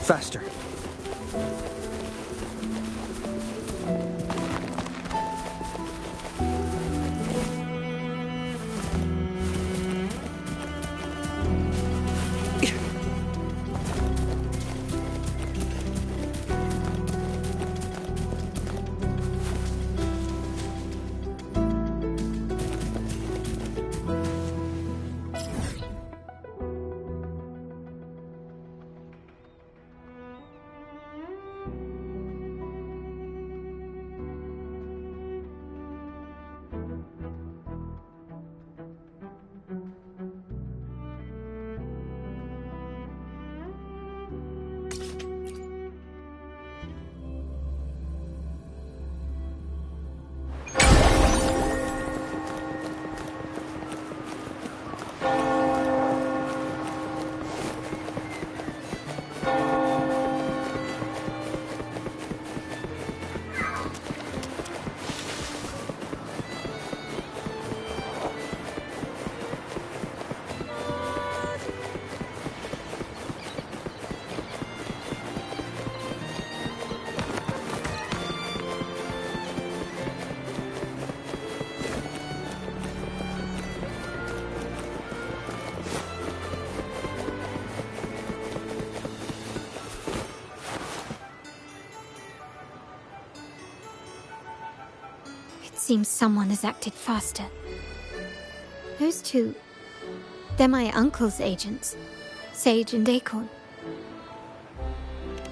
Faster. Seems someone has acted faster. Those two... they're my uncle's agents, Sage and Acorn.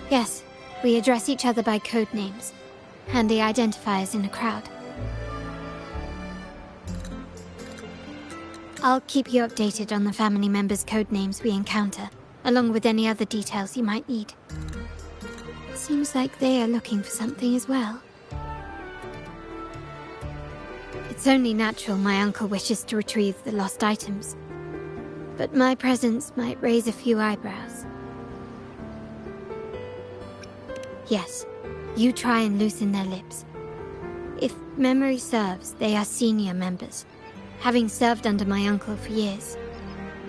Yes, we address each other by code names, handy identifiers in a crowd. I'll keep you updated on the family members' code names we encounter, along with any other details you might need. Seems like they are looking for something as well. It's only natural my uncle wishes to retrieve the lost items, but my presence might raise a few eyebrows. Yes, you try and loosen their lips. If memory serves, they are senior members, having served under my uncle for years.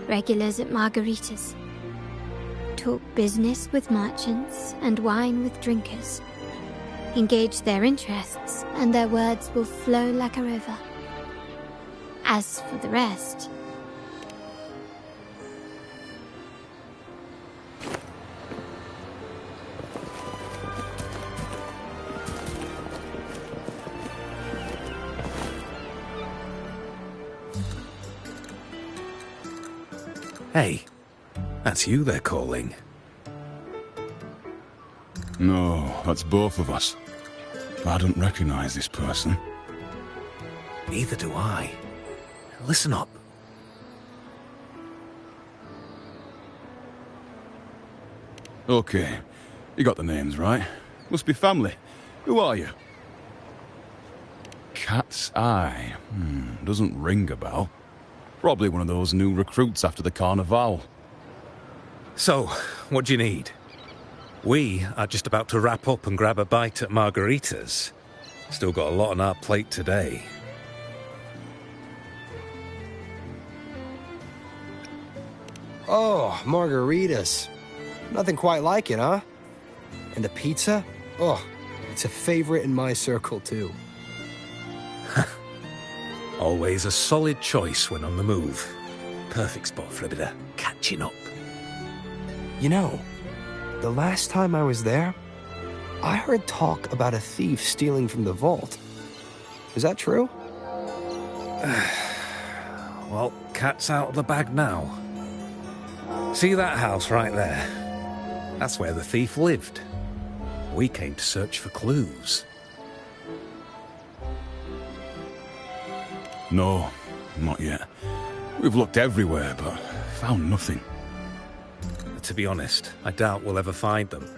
Regulars at margaritas. Talk business with merchants and wine with drinkers. Engage their interests, and their words will flow like a river. As for the rest... Hey, that's you they're calling. No, that's both of us. I don't recognize this person. Neither do I. Listen up. Okay, you got the names right. Must be family. Who are you? Cat's Eye. Doesn't ring a bell. Probably one of those new recruits after the Carnival. So, what do you need? We are just about to wrap up and grab a bite at margaritas. Still got a lot on our plate today. Oh, margaritas. Nothing quite like it, huh? And the pizza? Oh, it's a favorite in my circle, too. Always a solid choice when on the move. Perfect spot for a bit of catching up. You know, the last time I was there, I heard talk about a thief stealing from the vault. Is that true? Well, cat's out of the bag now. See that house right there? That's where the thief lived. We came to search for clues. No, not yet. We've looked everywhere, but found nothing. To be honest, I doubt we'll ever find them.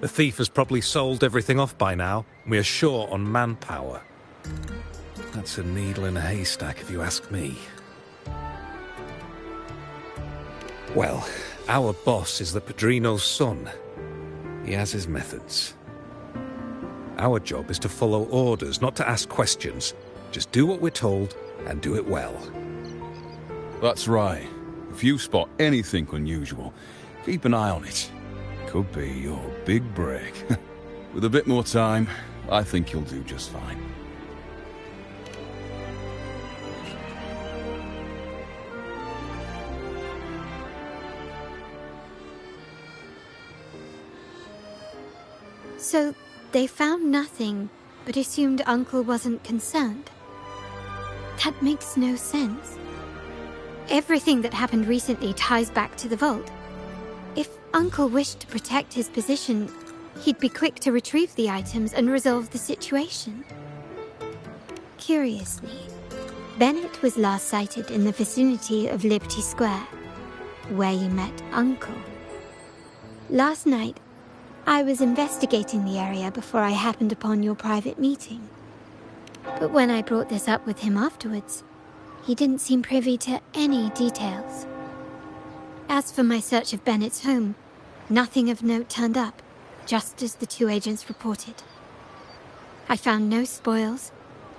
The thief has probably sold everything off by now. We are short on manpower. That's a needle in a haystack, if you ask me. Well, our boss is the Padrino's son. He has his methods. Our job is to follow orders, not to ask questions. Just do what we're told, and do it well. That's right. If you spot anything unusual, keep an eye on it. could be your big break. With a bit more time, I think you'll do just fine. So, they found nothing, but assumed Uncle wasn't concerned. That makes no sense. Everything that happened recently ties back to the vault. If Uncle wished to protect his position, he'd be quick to retrieve the items and resolve the situation. Curiously, Bennett was last sighted in the vicinity of Liberty Square, where you met Uncle. Last night, I was investigating the area before I happened upon your private meeting. But when I brought this up with him afterwards, he didn't seem privy to any details. As for my search of Bennett's home, nothing of note turned up, just as the two agents reported. I found no spoils,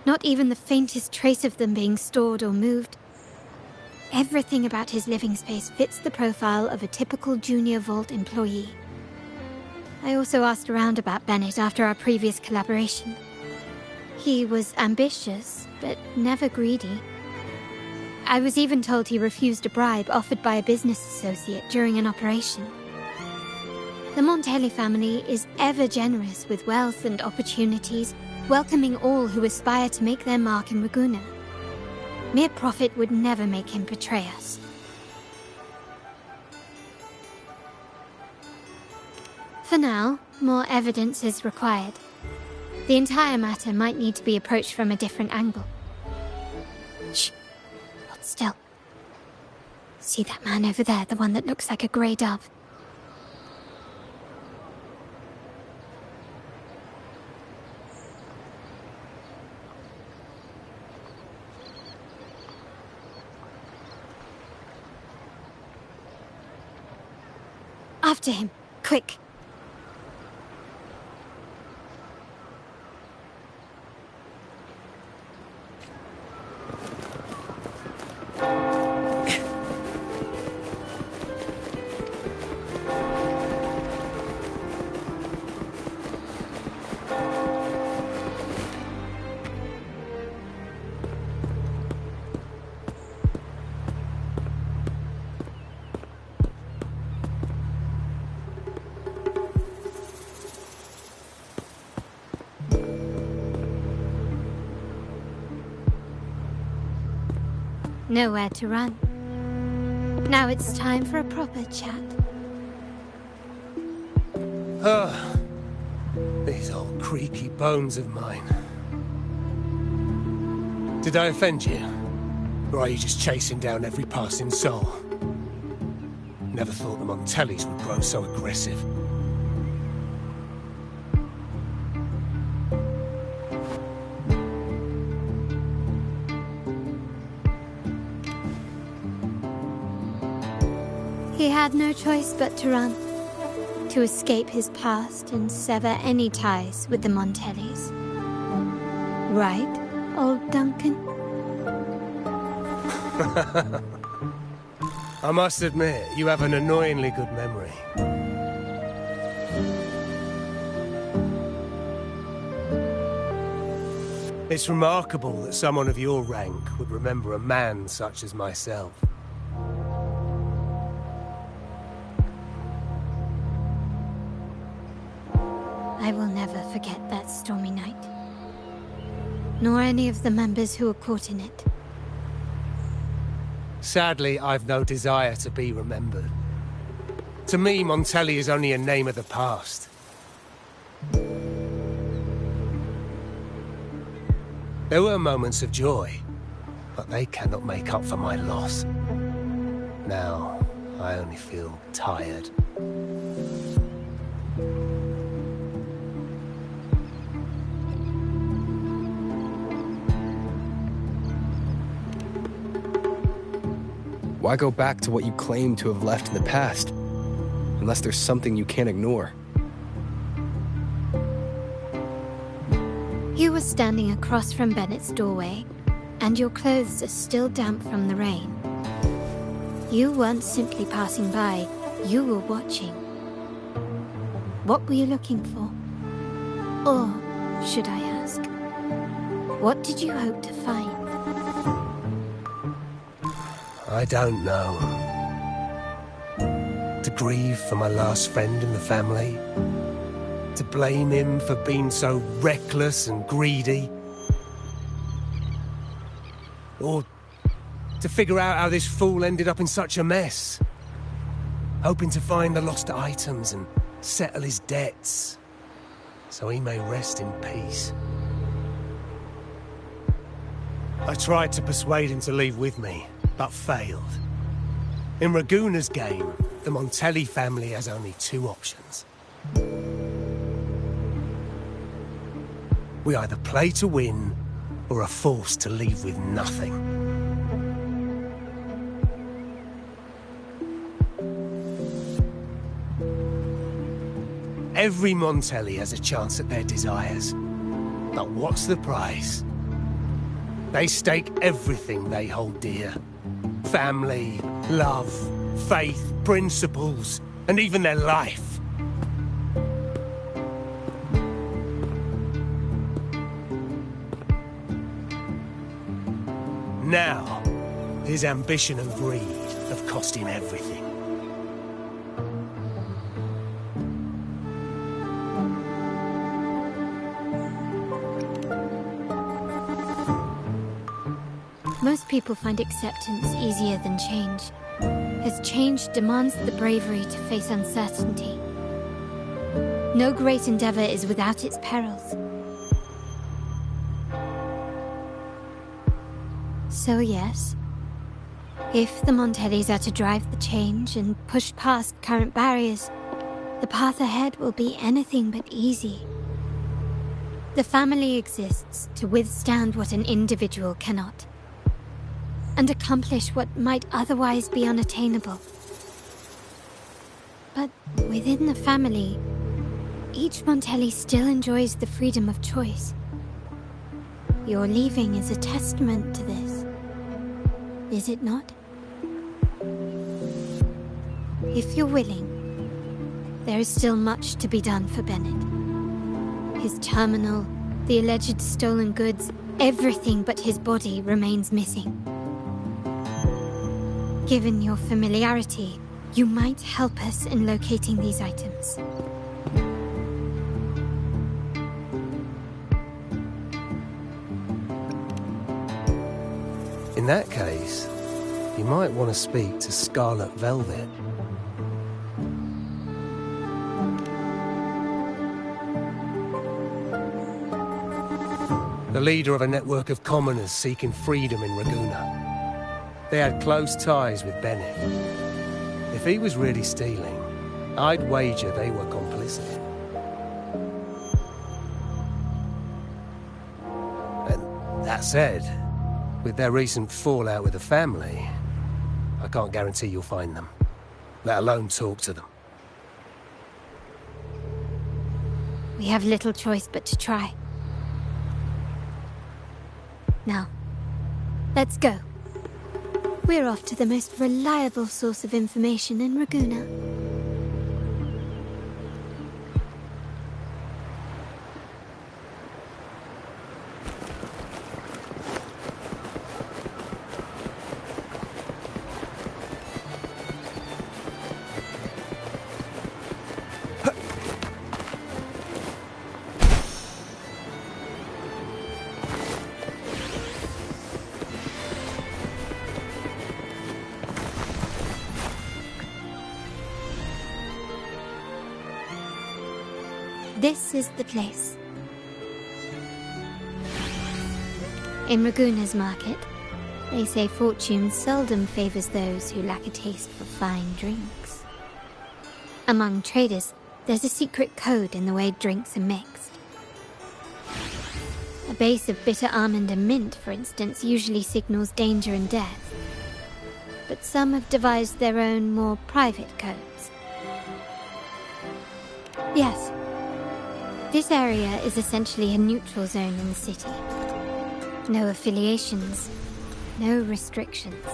not even the faintest trace of them being stored or moved. Everything about his living space fits the profile of a typical junior vault employee. I also asked around about Bennett after our previous collaboration. He was ambitious, but never greedy. I was even told he refused a bribe offered by a business associate during an operation. The Montelli family is ever generous with wealth and opportunities, welcoming all who aspire to make their mark in Ragusa. Mere profit would never make him betray us. For now, more evidence is required. The entire matter might need to be approached from a different angle. Shh. Hold still. See that man over there, the one that looks like a grey dove? After him, quick! Nowhere to run. Now it's time for a proper chat. Ah, these old creaky bones of mine. Did I offend you? Or are you just chasing down every passing soul? Never thought the Montellis would grow so aggressive. He had no choice but to run, to escape his past and sever any ties with the Montellis. Right, old Duncan? I must admit, you have an annoyingly good memory. It's remarkable that someone of your rank would remember a man such as myself. I will never forget that stormy night. Nor any of the members who were caught in it. Sadly, I've no desire to be remembered. To me, Montelli is only a name of the past. There were moments of joy, but they cannot make up for my loss. Now, I only feel tired. Why go back to what you claim to have left in the past? Unless there's something you can't ignore. You were standing across from Bennett's doorway, and your clothes are still damp from the rain. You weren't simply passing by, you were watching. What were you looking for? Or, should I ask, what did you hope to find? I don't know. To grieve for my last friend in the family? To blame him for being so reckless and greedy? Or to figure out how this fool ended up in such a mess? Hoping to find the lost items and settle his debts, so he may rest in peace. I tried to persuade him to leave with me, but failed. In Raguna's game, the Montelli family has only two options. We either play to win, or are forced to leave with nothing. Every Montelli has a chance at their desires. But what's the price? They stake everything they hold dear. Family, love, faith, principles, and even their life. Now, his ambition and greed have cost him everything. Most people find acceptance easier than change, as change demands the bravery to face uncertainty. No great endeavor is without its perils. So yes, if the Montellis are to drive the change and push past current barriers, the path ahead will be anything but easy. The family exists to withstand what an individual cannot, and accomplish what might otherwise be unattainable. But within the family, each Montelli still enjoys the freedom of choice. Your leaving is a testament to this, is it not? If you're willing, there is still much to be done for Bennett. His terminal, the alleged stolen goods, everything but his body remains missing. Given your familiarity, you might help us in locating these items. In that case, you might want to speak to Scarlet Velvet. The leader of a network of commoners seeking freedom in Raguna. They had close ties with Bennett. If he was really stealing, I'd wager they were complicit. And that said, with their recent fallout with the family, I can't guarantee you'll find them, let alone talk to them. We have little choice but to try. Now, let's go. We're off to the most reliable source of information in Raguna. This is the place. In Raguna's market, they say fortune seldom favors those who lack a taste for fine drinks. Among traders, there's a secret code in the way drinks are mixed. A base of bitter almond and mint, for instance, usually signals danger and death. But some have devised their own, more private codes. Yes. This area is essentially a neutral zone in the city. No affiliations, no restrictions.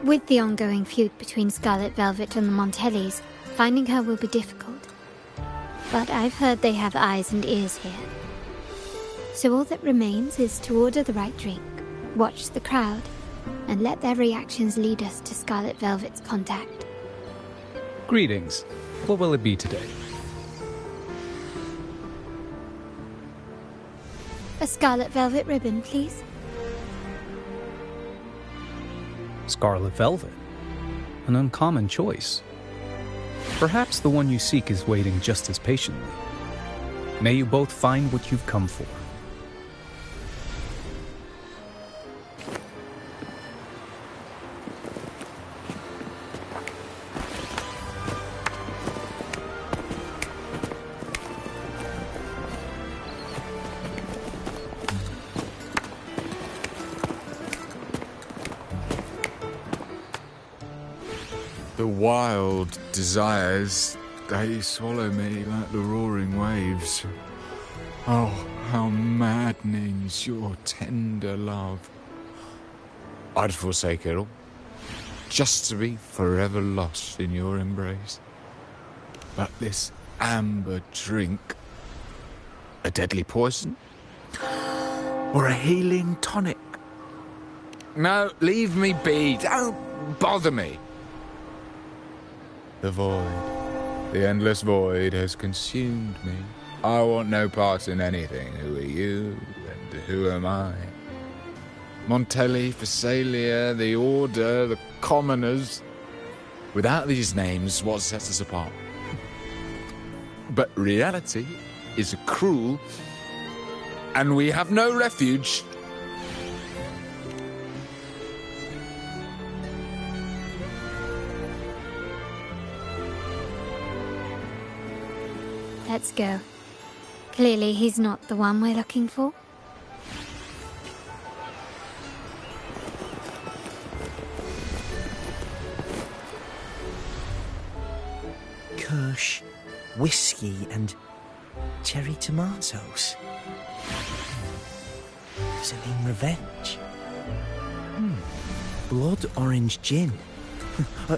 With the ongoing feud between Scarlet Velvet and the Montellis, finding her will be difficult. but I've heard they have eyes and ears here. So all that remains is to order the right drink, watch the crowd, and let their reactions lead us to Scarlet Velvet's contact. Greetings. What will it be today? A Scarlet Velvet ribbon, please. Scarlet Velvet. An uncommon choice. Perhaps the one you seek is waiting just as patiently. May you both find what you've come for. The wild desires, they swallow me like the roaring waves. Oh, how maddening's your tender love. I'd forsake it all, just to be forever lost in your embrace. But this amber drink, a deadly poison? Or a healing tonic? No, leave me be, don't bother me. The void, the endless void has consumed me. I want no part in anything. Who are you and who am I? Montelli, Phasalia, the Order, the Commoners. Without these names, what sets us apart? But reality is cruel, and we have no refuge. Let's go. Clearly he's not the one we're looking for. Kirsch, whiskey, and cherry tomatoes. Does it mean revenge? Blood orange gin.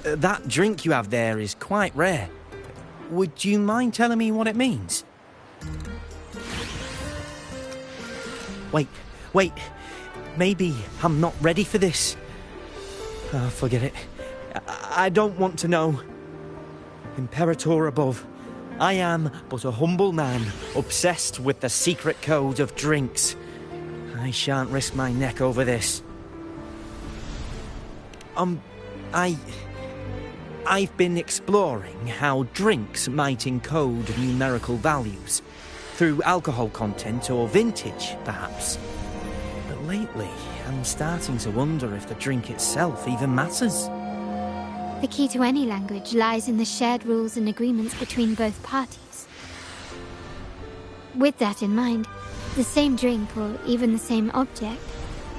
That drink you have there is quite rare. Would you mind telling me what it means? Wait. Maybe I'm not ready for this. Oh, forget it. I don't want to know. Imperator above, I am but a humble man, obsessed with the secret code of drinks. I shan't risk my neck over this. I've been exploring how drinks might encode numerical values, through alcohol content or vintage, perhaps. But lately, I'm starting to wonder if the drink itself even matters. The key to any language lies in the shared rules and agreements between both parties. With that in mind, the same drink, or even the same object,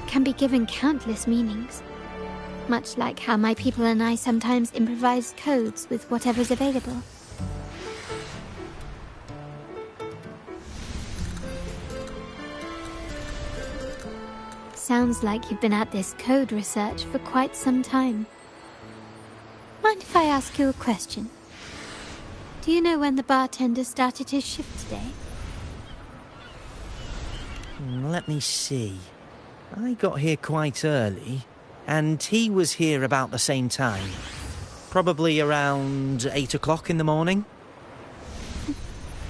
can be given countless meanings. Much like how my people and I sometimes improvise codes with whatever's available. Sounds like you've been at this code research for quite some time. Mind if I ask you a question? Do you know when the bartender started his shift today? Let me see. I got here quite early. And he was here about the same time. Probably around 8 o'clock in the morning.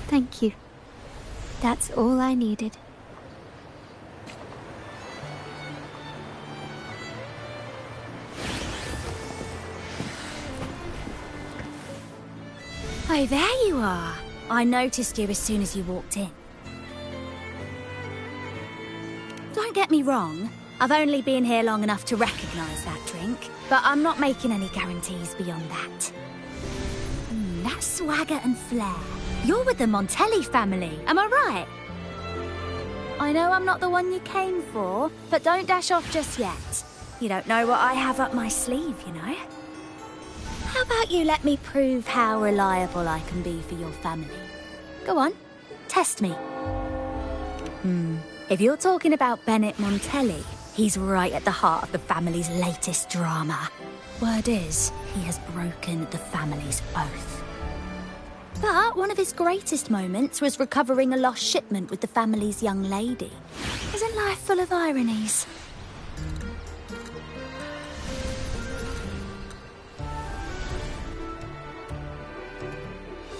Thank you. That's all I needed. Oh, there you are. I noticed you as soon as you walked in. Don't get me wrong. I've only been here long enough to recognise that drink, but I'm not making any guarantees beyond that. That swagger and flair. You're with the Montelli family, am I right? I know I'm not the one you came for, but don't dash off just yet. You don't know what I have up my sleeve, you know? How about you let me prove how reliable I can be for your family? Go on, test me. If you're talking about Bennett Montelli, he's right at the heart of the family's latest drama. Word is, he has broken the family's oath. But one of his greatest moments was recovering a lost shipment with the family's young lady. Isn't life full of ironies?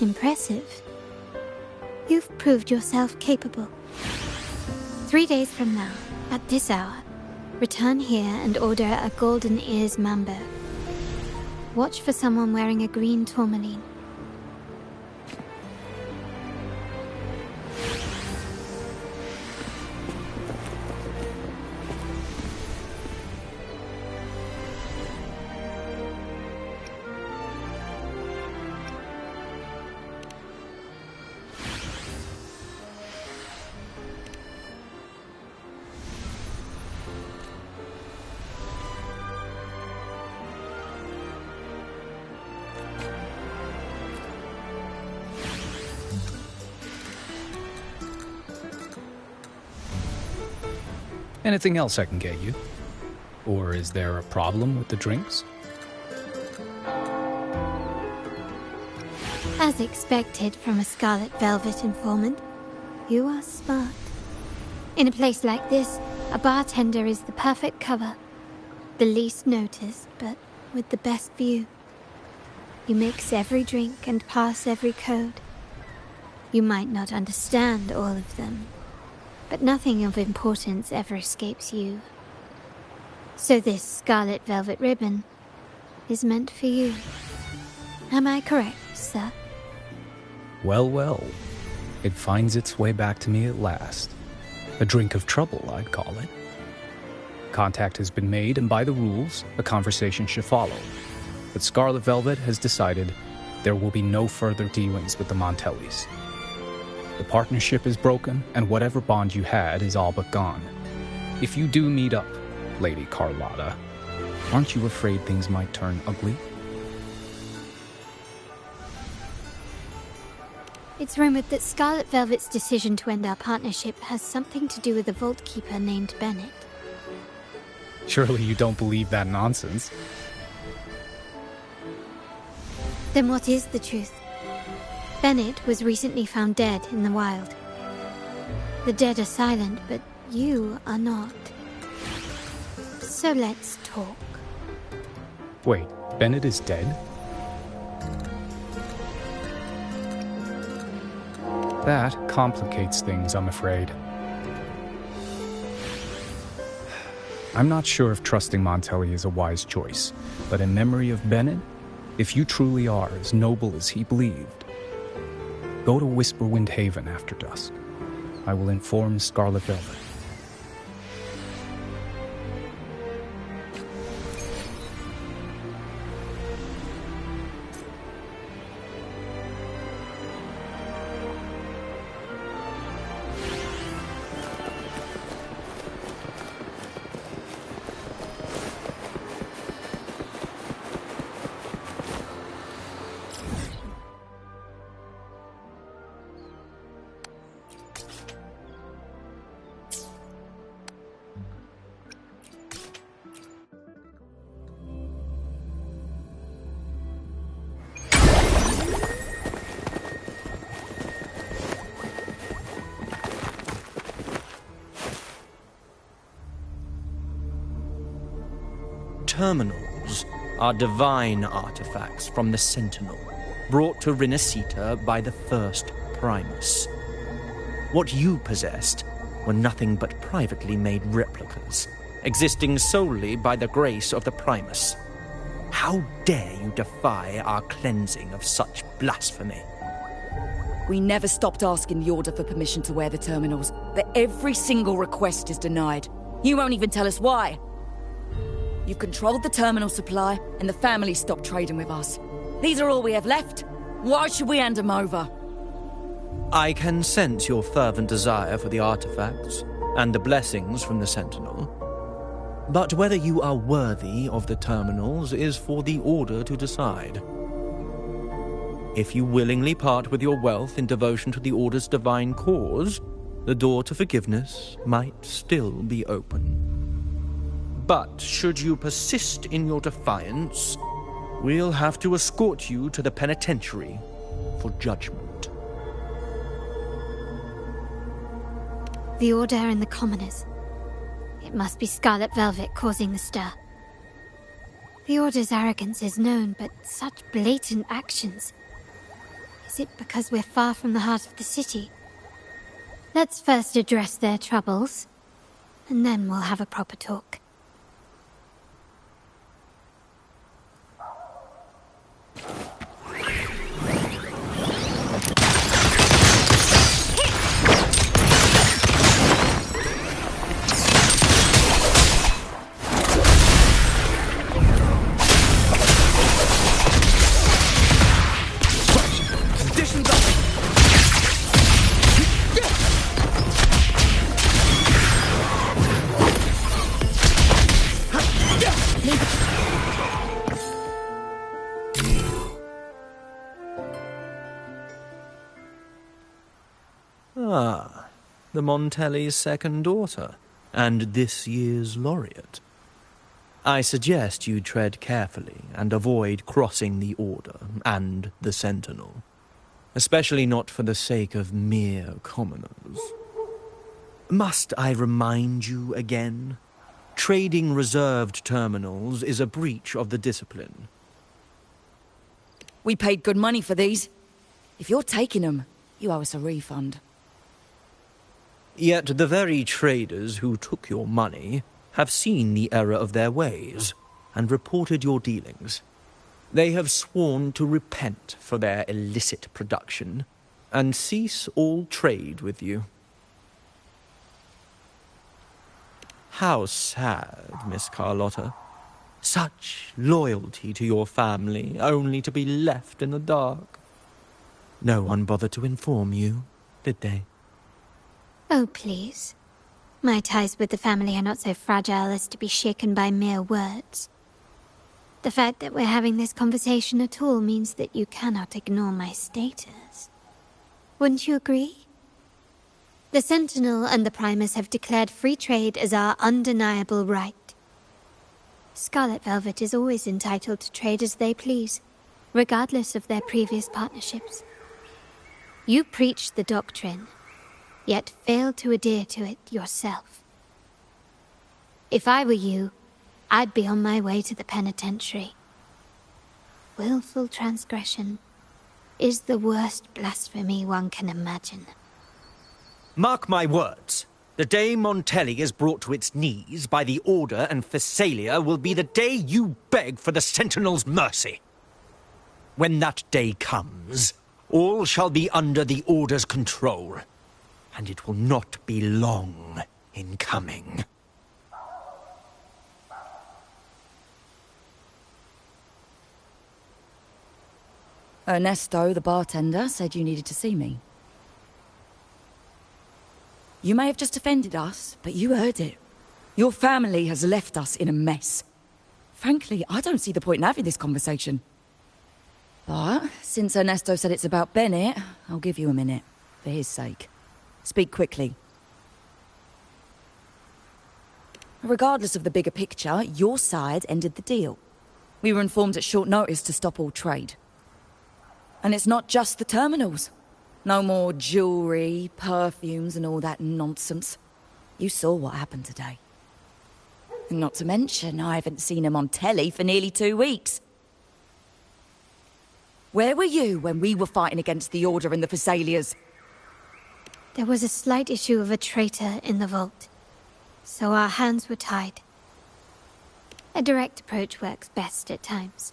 Impressive. You've proved yourself capable. 3 days from now, at this hour, return here and order a golden ears mambo. Watch for someone wearing a green tourmaline. Anything else I can get you? Or is there a problem with the drinks? As expected from a Scarlet Velvet informant, you are smart. In a place like this, a bartender is the perfect cover. The least noticed, but with the best view. You mix every drink and pass every code. You might not understand all of them, but nothing of importance ever escapes you. So this Scarlet Velvet ribbon is meant for you. Am I correct, sir? Well, well. It finds its way back to me at last. A drink of trouble, I'd call it. Contact has been made, and by the rules, a conversation should follow. But Scarlet Velvet has decided there will be no further dealings with the Montellis. The partnership is broken, and whatever bond you had is all but gone. If you do meet up, Lady Carlotta, aren't you afraid things might turn ugly? It's rumored that Scarlet Velvet's decision to end our partnership has something to do with a vault keeper named Bennett. Surely you don't believe that nonsense. Then what is the truth? Bennett was recently found dead in the wild. The dead are silent, but you are not. So let's talk. Wait, Bennett is dead? That complicates things, I'm afraid. I'm not sure if trusting Montelli is a wise choice, but in memory of Bennett, if you truly are as noble as he believed, go to Whisperwind Haven after dusk. I will inform Scarlet Velvet. Terminals are divine artifacts from the Sentinel, brought to Renacita by the first Primus. What you possessed were nothing but privately made replicas, existing solely by the grace of the Primus. How dare you defy our cleansing of such blasphemy? We never stopped asking the Order for permission to wear the terminals, but every single request is denied. You won't even tell us why. You've controlled the terminal supply, and the family stopped trading with us. These are all we have left. Why should we hand them over? I can sense your fervent desire for the artifacts and the blessings from the Sentinel. But whether you are worthy of the terminals is for the Order to decide. If you willingly part with your wealth in devotion to the Order's divine cause, the door to forgiveness might still be open. But should you persist in your defiance, we'll have to escort you to the penitentiary for judgment. The Order and the Commoners. It must be Scarlet Velvet causing the stir. The Order's arrogance is known, but such blatant actions. Is it because we're far from the heart of the city? Let's first address their troubles, and then we'll have a proper talk. Ah, the Montelli's second daughter, and this year's laureate. I suggest you tread carefully and avoid crossing the Order and the Sentinel, especially not for the sake of mere commoners. Must I remind you again? Trading reserved terminals is a breach of the discipline. We paid good money for these. If you're taking them, you owe us a refund. Yet the very traders who took your money have seen the error of their ways and reported your dealings. They have sworn to repent for their illicit production and cease all trade with you. How sad, Miss Carlotta. Such loyalty to your family, only to be left in the dark. No one bothered to inform you, did they? Oh, please. My ties with the family are not so fragile as to be shaken by mere words. The fact that we're having this conversation at all means that you cannot ignore my status. Wouldn't you agree? The Sentinel and the Primus have declared free trade as our undeniable right. Scarlet Velvet is always entitled to trade as they please, regardless of their previous partnerships. You preach the doctrine, yet fail to adhere to it yourself. If I were you, I'd be on my way to the penitentiary. Willful transgression is the worst blasphemy one can imagine. Mark my words. The day Montelli is brought to its knees by the Order and Phasalia will be the day you beg for the Sentinel's mercy. When that day comes, all shall be under the Order's control, and it will not be long in coming. Ernesto, the bartender, said you needed to see me. You may have just offended us, but you heard it. Your family has left us in a mess. Frankly, I don't see the point in having this conversation. But, since Ernesto said it's about Bennett, I'll give you a minute, for his sake. Speak quickly. Regardless of the bigger picture, your side ended the deal. We were informed at short notice to stop all trade. And it's not just the terminals. No more jewelry, perfumes, and all that nonsense. You saw what happened today. And not to mention, I haven't seen him on telly for nearly 2 weeks. Where were you when we were fighting against the Order and the Phasalias? There was a slight issue of a traitor in the vault, so our hands were tied. A direct approach works best at times.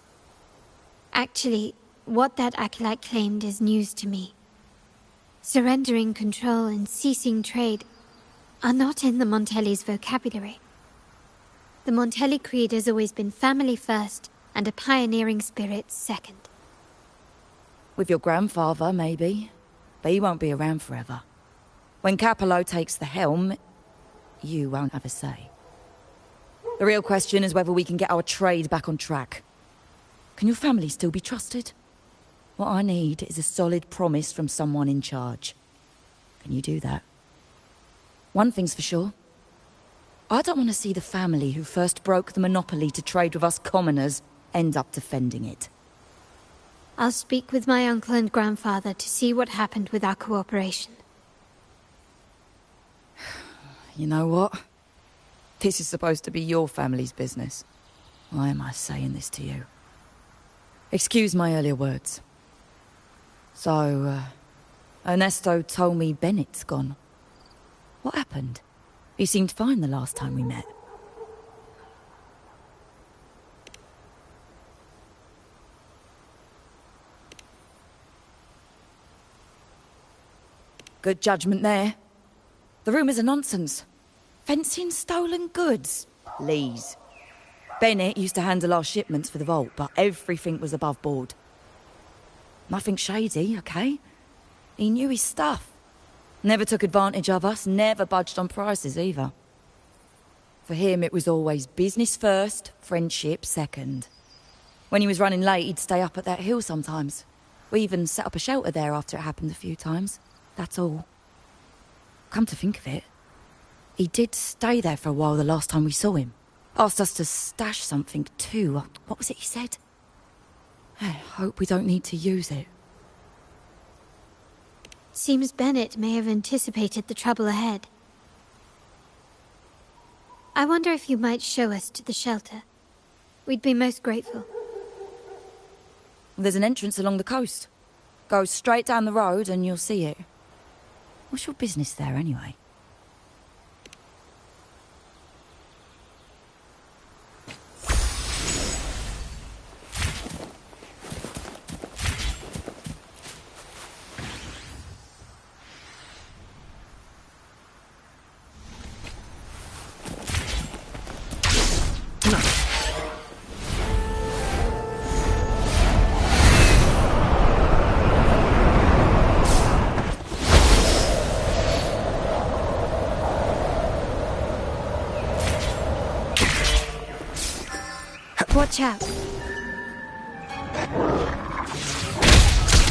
Actually, what that acolyte claimed is news to me. Surrendering control and ceasing trade are not in the Montelli's vocabulary. The Montelli creed has always been family first and a pioneering spirit second. With your grandfather, maybe. But he won't be around forever. When Capello takes the helm, you won't have a say. The real question is whether we can get our trade back on track. Can your family still be trusted? What I need is a solid promise from someone in charge. Can you do that? One thing's for sure. I don't want to see the family who first broke the monopoly to trade with us commoners end up defending it. I'll speak with my uncle and grandfather to see what happened with our cooperation. You know what? This is supposed to be your family's business. Why am I saying this to you? Excuse my earlier words. So, Ernesto told me Bennett's gone. What happened? He seemed fine the last time we met. Good judgment there. The rumours are nonsense. Fencing stolen goods. Please. Bennett used to handle our shipments for the vault, but everything was above board. Nothing shady, okay? He knew his stuff. Never took advantage of us, never budged on prices either. For him, it was always business first, friendship second. When he was running late, he'd stay up at that hill sometimes. We even set up a shelter there after it happened a few times. That's all. Come to think of it, he did stay there for a while the last time we saw him. Asked us to stash something too. What was it he said? I hope we don't need to use it. Seems Bennett may have anticipated the trouble ahead. I wonder if you might show us to the shelter. We'd be most grateful. There's an entrance along the coast. Go straight down the road and you'll see it. What's your business there anyway? Watch out.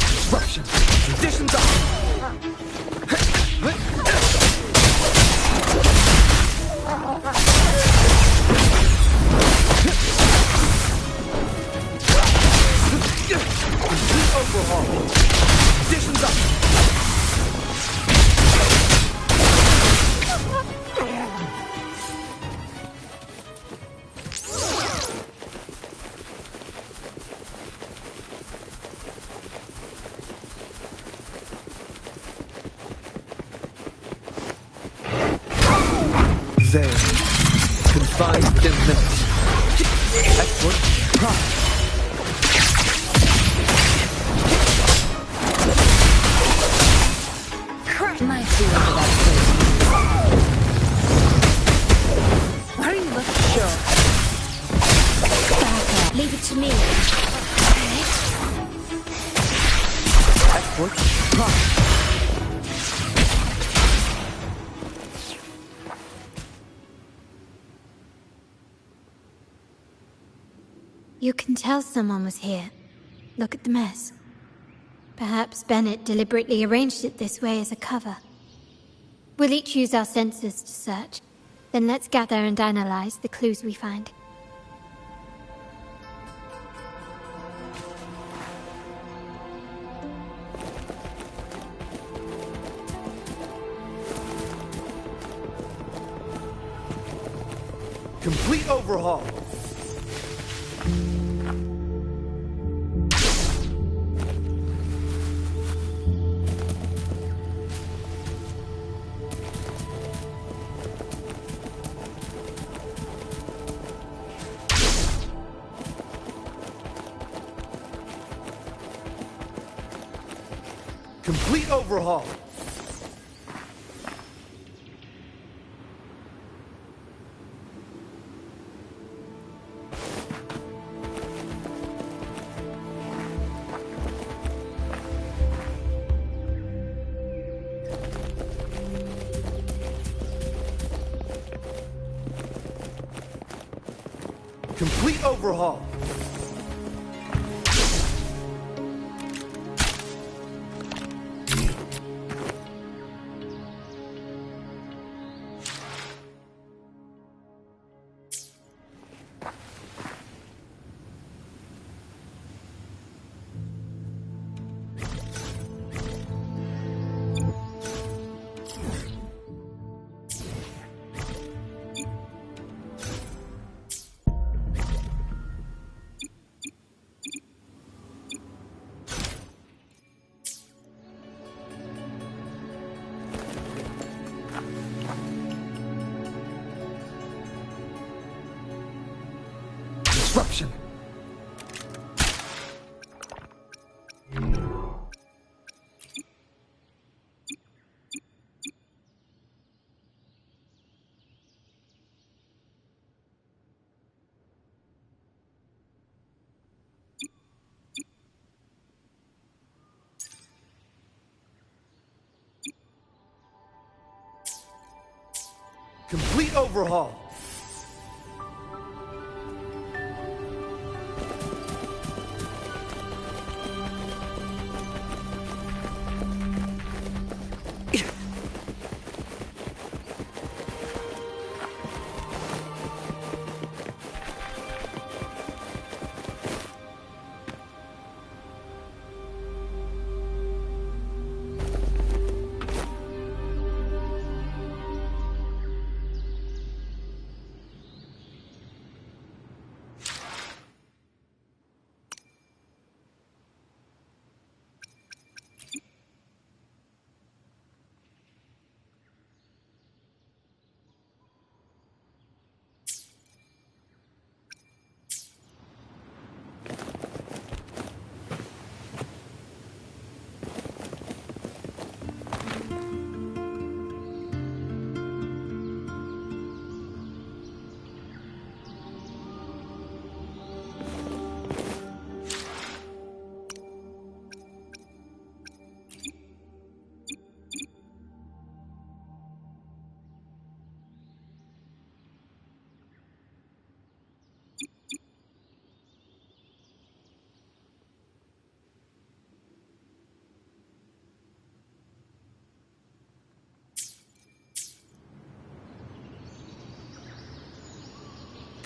Disruption. Conditions overhaul. Conditions up. There. Confined within limits. Excellent. Pride. Might be under that place. Where are you looking? Sure. Back up. Leave it to me. Excellent. Pride. You can tell someone was here. Look at the mess. Perhaps Bennett deliberately arranged it this way as a cover. We'll each use our senses to search. Then let's gather and analyze the clues we find. Complete overhaul. Complete overhaul. Complete overhaul. Disruption. Complete overhaul.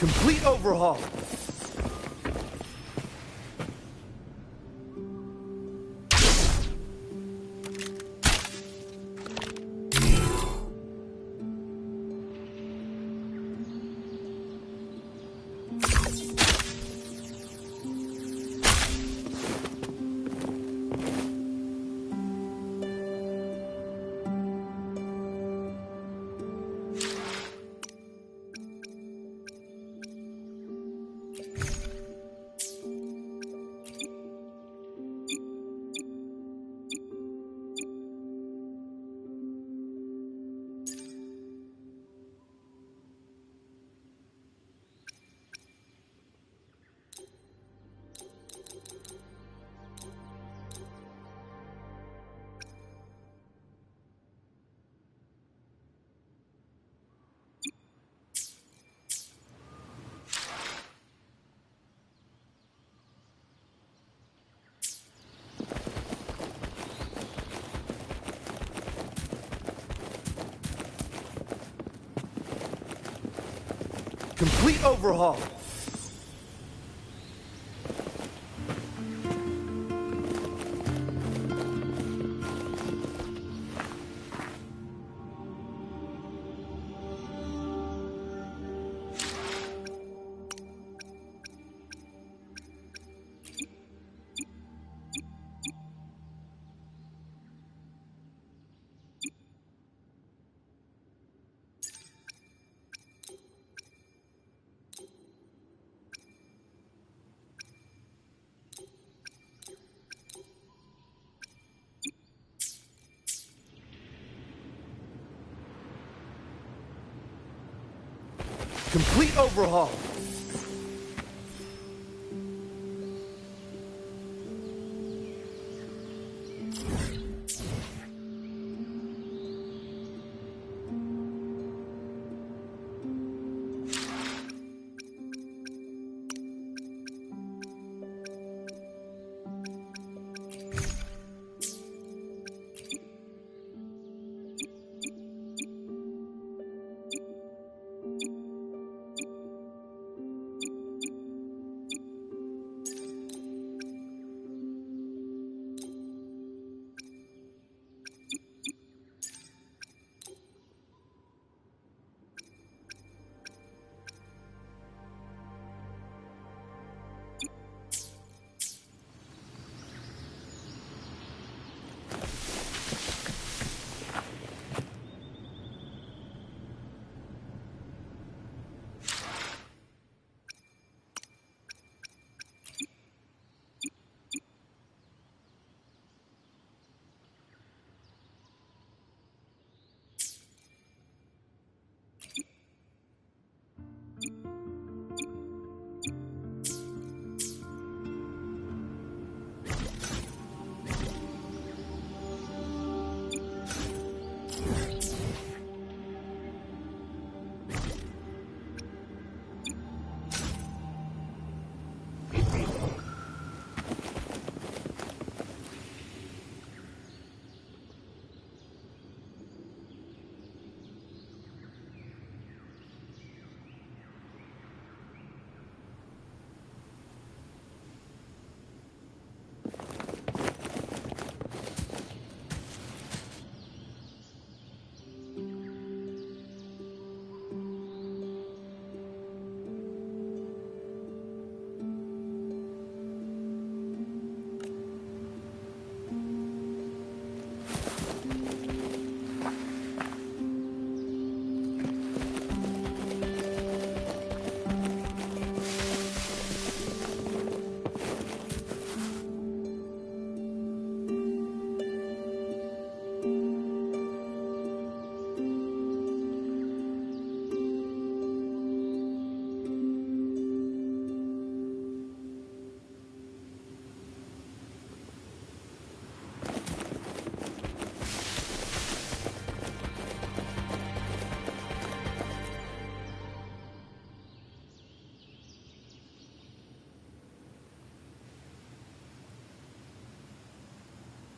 Complete overhaul. Complete overhaul. Complete overhaul.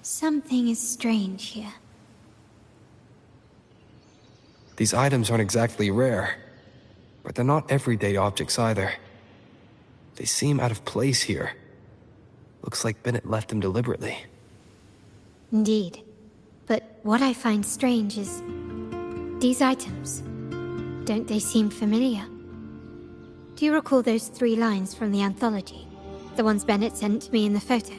Something is strange here. These items aren't exactly rare, but they're not everyday objects either. They seem out of place here. Looks like Bennett left them deliberately. Indeed. But what I find strange is... these items. Don't they seem familiar? Do you recall those 3 lines from the anthology? The ones Bennett sent me in the photo?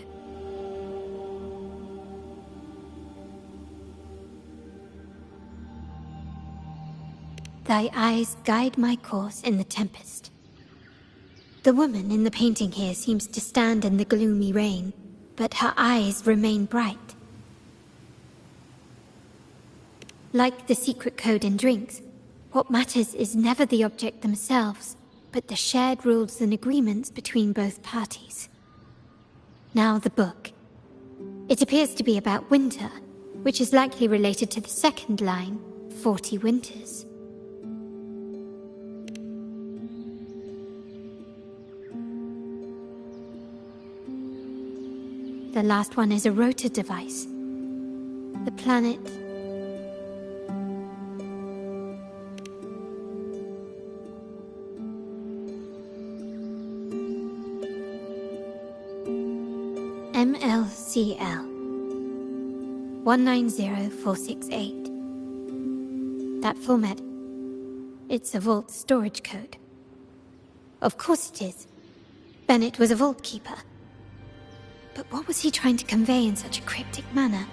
Thy eyes guide my course in the tempest. The woman in the painting here seems to stand in the gloomy rain, but her eyes remain bright. Like the secret code in drinks, what matters is never the object themselves, but the shared rules and agreements between both parties. Now the book. It appears to be about winter, which is likely related to the second line, 40 winters. The last one is a rotor device. The planet... MLCL 190468. That format, it's a vault storage code. Of course it is. Bennett was a vault keeper. But what was he trying to convey in such a cryptic manner?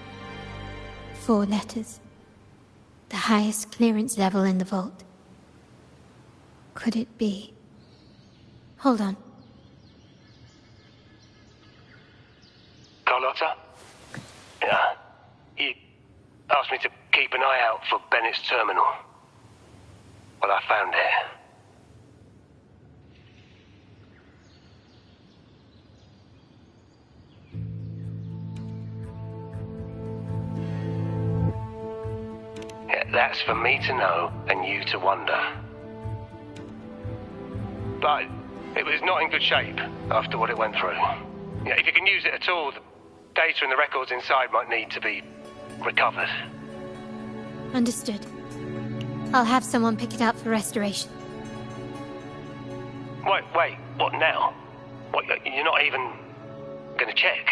4 letters. The highest clearance level in the vault. Could it be? Hold on. Carlotta? Yeah. You asked me to keep an eye out for Bennett's terminal. Well, I found it. That's for me to know and you to wonder. But it was not in good shape after what it went through. Yeah, if you can use it at all, the data and the records inside might need to be recovered. Understood. I'll have someone pick it up for restoration. Wait, what now? What, you're not even gonna check?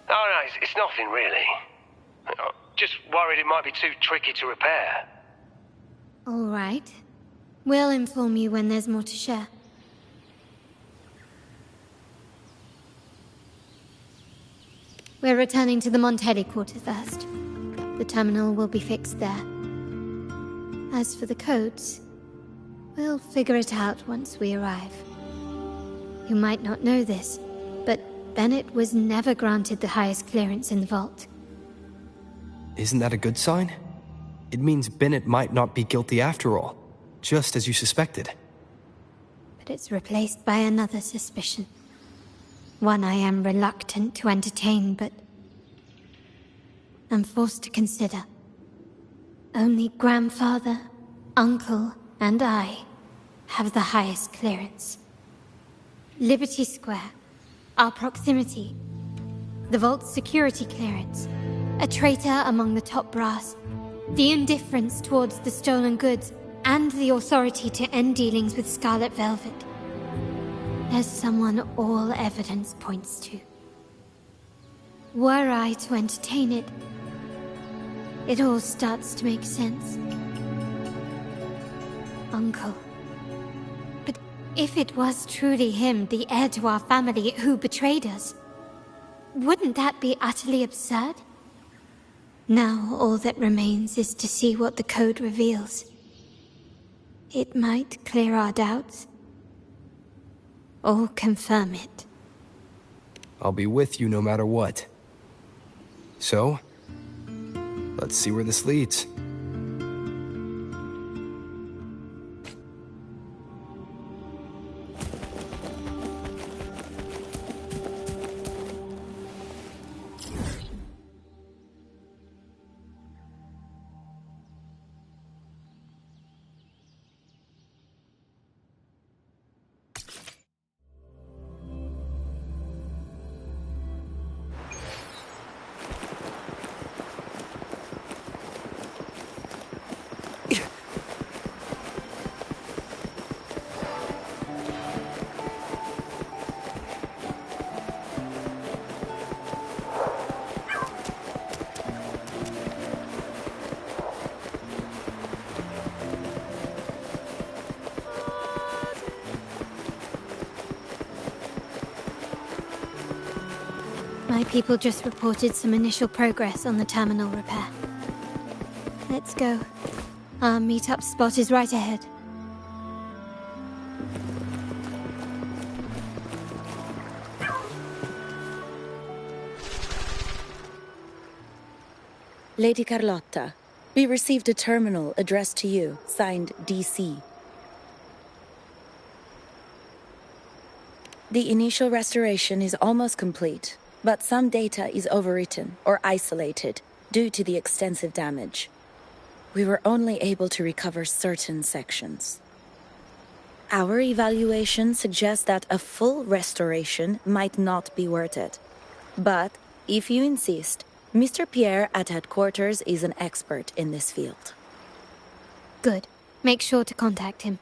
Oh, no, it's nothing really. Just worried it might be too tricky to repair. All right. We'll inform you when there's more to share. We're returning to the Montelli quarter first. The terminal will be fixed there. As for the codes, we'll figure it out once we arrive. You might not know this, but Bennett was never granted the highest clearance in the vault. Isn't that a good sign? It means Bennett might not be guilty after all, just as you suspected. But it's replaced by another suspicion. One I am reluctant to entertain, but I'm forced to consider. Only grandfather, uncle, and I have the highest clearance. Liberty Square, our proximity, the vault's security clearance, a traitor among the top brass, the indifference towards the stolen goods, and the authority to end dealings with Scarlet Velvet. There's someone all evidence points to. Were I to entertain it, it all starts to make sense. Uncle. But if it was truly him, the heir to our family, who betrayed us, wouldn't that be utterly absurd? Now all that remains is to see what the code reveals. It might clear our doubts, or confirm it. I'll be with you no matter what. So, let's see where this leads. people just reported some initial progress on the terminal repair. Let's go. Our meet-up spot is right ahead. Lady Carlotta, we received a terminal addressed to you, signed DC. The initial restoration is almost complete, but some data is overwritten or isolated due to the extensive damage. We were only able to recover certain sections. Our evaluation suggests that a full restoration might not be worth it. But, if you insist, Mr. Pierre at headquarters is an expert in this field. Good. Make sure to contact him.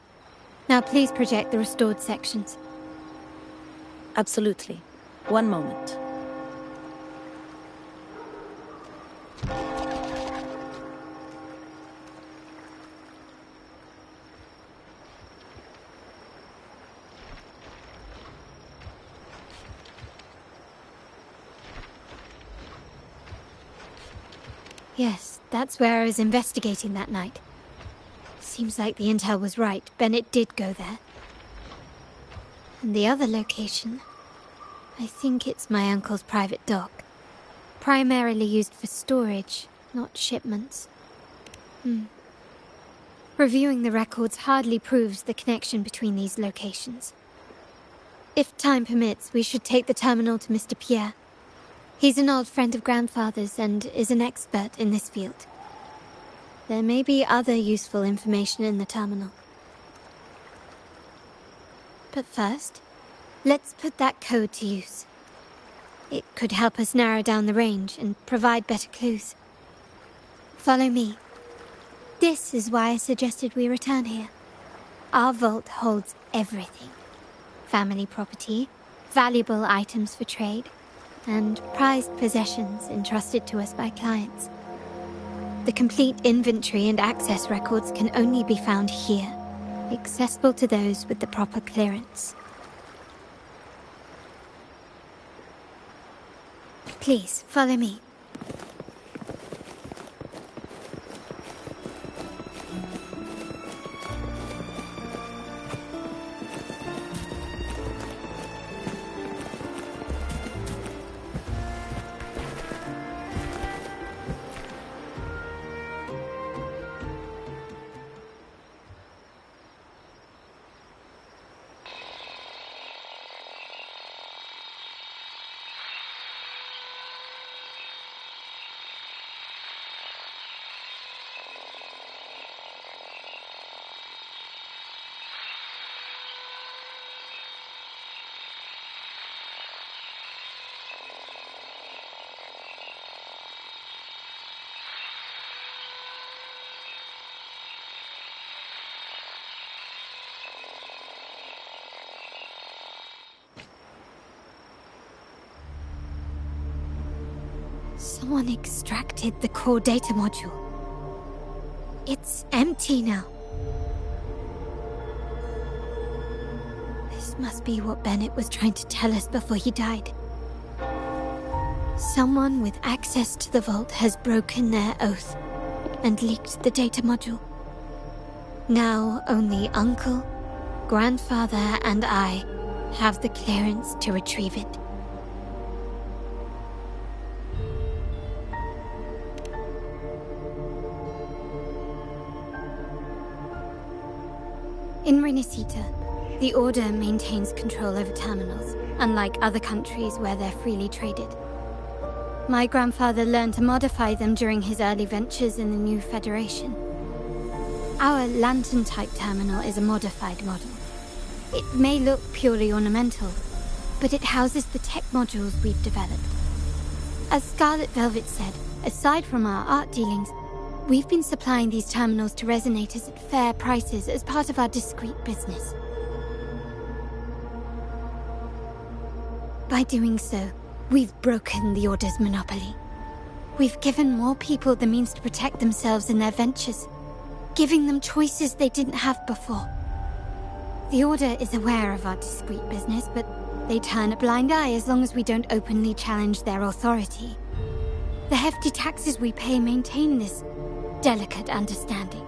Now please project the restored sections. Absolutely. One moment. Yes, that's where I was investigating that night. Seems like the intel was right. Bennett did go there. And the other location, I think it's my uncle's private dock. Primarily used for storage, not shipments. Reviewing the records hardly proves the connection between these locations. If time permits, we should take the terminal to Mr. Pierre. He's an old friend of Grandfather's and is an expert in this field. There may be other useful information in the terminal. But first, let's put that code to use. It could help us narrow down the range and provide better clues. Follow me. This is why I suggested we return here. Our vault holds everything. Family property, valuable items for trade, and prized possessions entrusted to us by clients. The complete inventory and access records can only be found here, accessible to those with the proper clearance. Please, follow me. Someone extracted the core data module. It's empty now. This must be what Bennett was trying to tell us before he died. Someone with access to the vault has broken their oath and leaked the data module. Now only Uncle, Grandfather, and I have the clearance to retrieve it. In Renisita, the Order maintains control over terminals, unlike other countries where they're freely traded. My grandfather learned to modify them during his early ventures in the new Federation. Our lantern-type terminal is a modified model. It may look purely ornamental, but it houses the tech modules we've developed. As Scarlet Velvet said, aside from our art dealings, we've been supplying these terminals to resonators at fair prices as part of our discreet business. By doing so, we've broken the Order's monopoly. We've given more people the means to protect themselves in their ventures, giving them choices they didn't have before. The Order is aware of our discreet business, but they turn a blind eye as long as we don't openly challenge their authority. The hefty taxes we pay maintain this delicate understanding.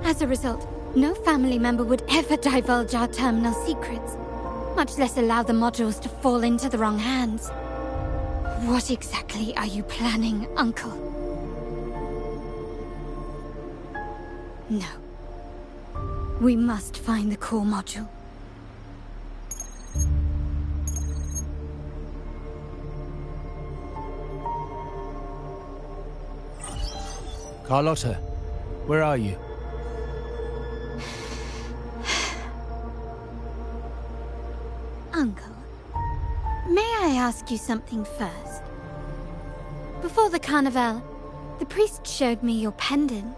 As a result, no family member would ever divulge our terminal secrets, much less allow the modules to fall into the wrong hands. What exactly are you planning, Uncle? No. We must find the core module. Carlotta, where are you? Uncle, may I ask you something first? Before the carnival, the priest showed me your pendant.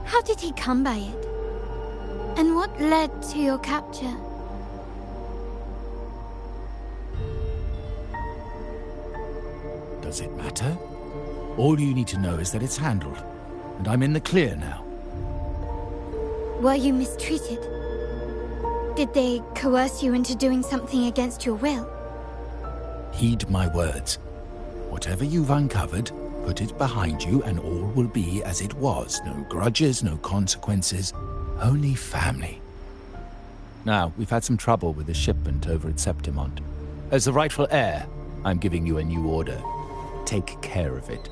How did he come by it? And what led to your capture? Does it matter? All you need to know is that it's handled, and I'm in the clear now. Were you mistreated? Did they coerce you into doing something against your will? Heed my words. Whatever you've uncovered, put it behind you and all will be as it was. No grudges, no consequences, only family. Now, we've had some trouble with the shipment over at Septimont. As the rightful heir, I'm giving you a new order. Take care of it.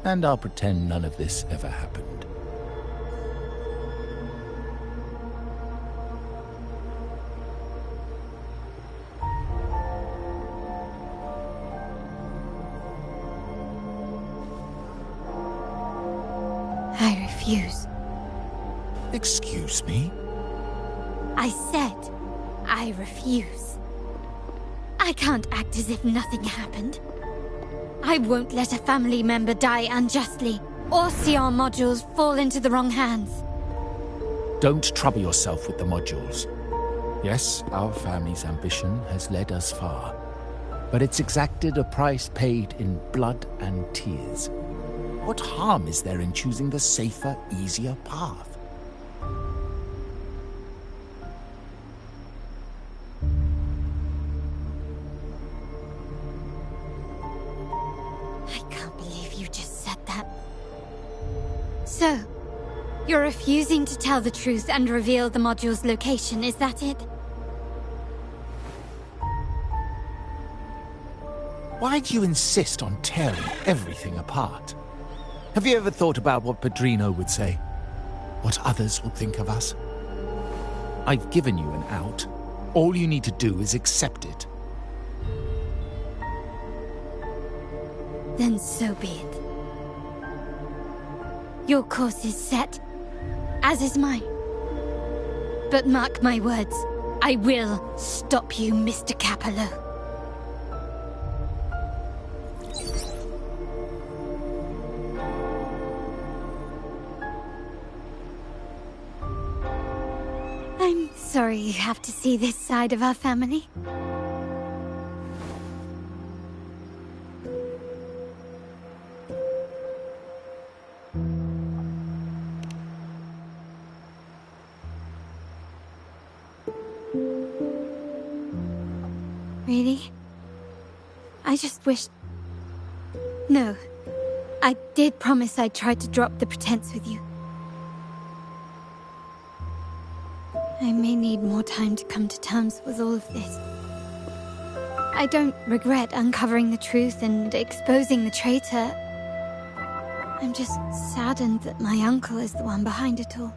And I'll pretend none of this ever happened. I refuse. Excuse me? I said I refuse. I can't act as if nothing happened. I won't let a family member die unjustly, or see our modules fall into the wrong hands. Don't trouble yourself with the modules. Yes, our family's ambition has led us far, but it's exacted a price paid in blood and tears. What harm is there in choosing the safer, easier path? I can't believe you just said that. So, you're refusing to tell the truth and reveal the module's location, is that it? Why do you insist on tearing everything apart? Have you ever thought about what Padrino would say? What others would think of us? I've given you an out. All you need to do is accept it. Then so be it. Your course is set, as is mine. But mark my words, I will stop you, Mr. Capello. I'm sorry you have to see this side of our family. Really? I just wish... No. I did promise I'd try to drop the pretense with you. I may need more time to come to terms with all of this. I don't regret uncovering the truth and exposing the traitor. I'm just saddened that my uncle is the one behind it all.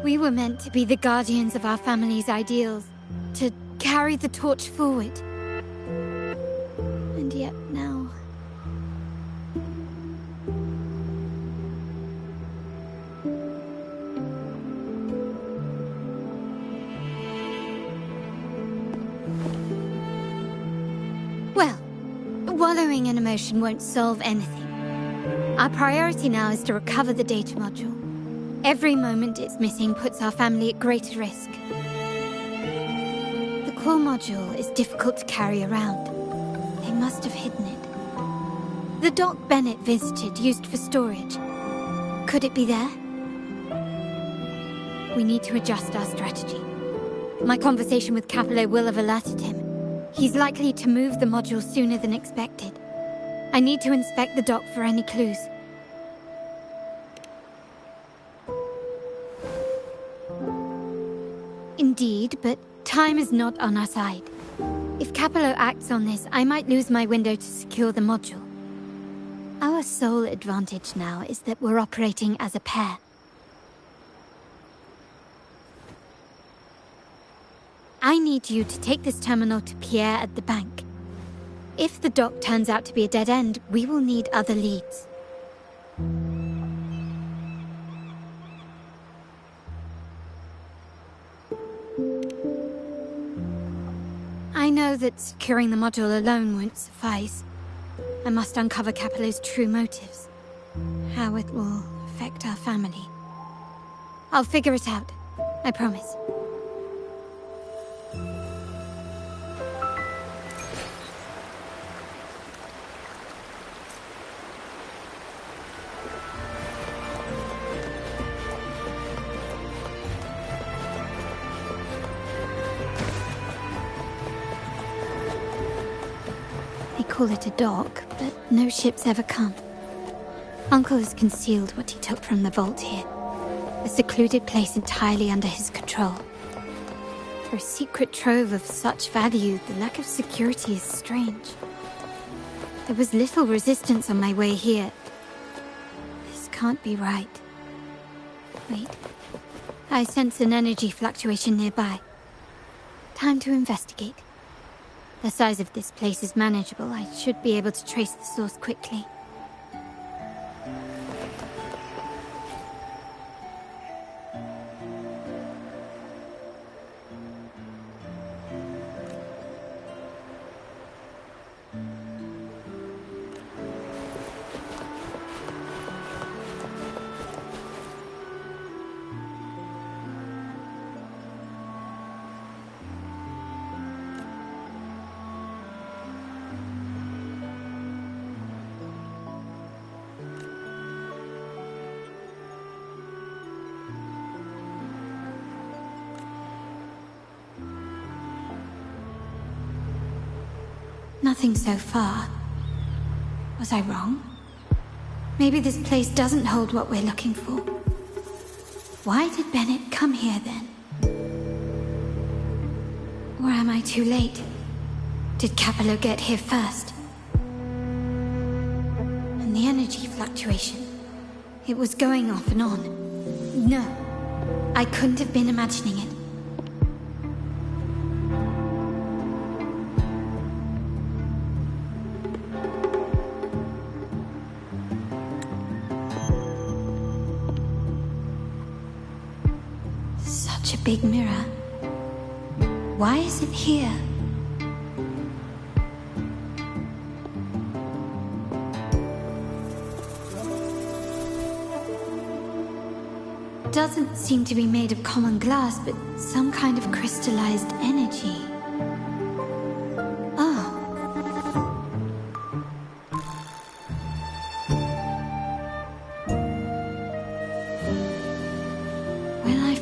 We were meant to be the guardians of our family's ideals, to carry the torch forward. And yet now... Well, wallowing in emotion won't solve anything. Our priority now is to recover the data module. Every moment it's missing puts our family at greater risk. The core module is difficult to carry around. They must have hidden it. The dock Bennett visited, used for storage. Could it be there? We need to adjust our strategy. My conversation with Capello will have alerted him. He's likely to move the module sooner than expected. I need to inspect the dock for any clues. Indeed, but time is not on our side. If Capello acts on this, I might lose my window to secure the module. Our sole advantage now is that we're operating as a pair. I need you to take this terminal to Pierre at the bank. If the dock turns out to be a dead end, we will need other leads. I know that securing the module alone won't suffice. I must uncover Capello's true motives. How it will affect our family. I'll figure it out. I promise. Call it a dock, but no ships ever come. Uncle has concealed what he took from the vault here. A secluded place entirely under his control. For a secret trove of such value, the lack of security is strange. There was little resistance on my way here. This can't be right. Wait. I sense an energy fluctuation nearby. Time to investigate. The size of this place is manageable. I should be able to trace the source quickly. Nothing so far. Was I wrong? Maybe this place doesn't hold what we're looking for. Why did Bennett come here then? Or am I too late? Did Capello get here first? And the energy fluctuation. It was going off and on. No, I couldn't have been imagining it. Big mirror. Why is it here? Doesn't seem to be made of common glass, but some kind of crystallized energy. Oh.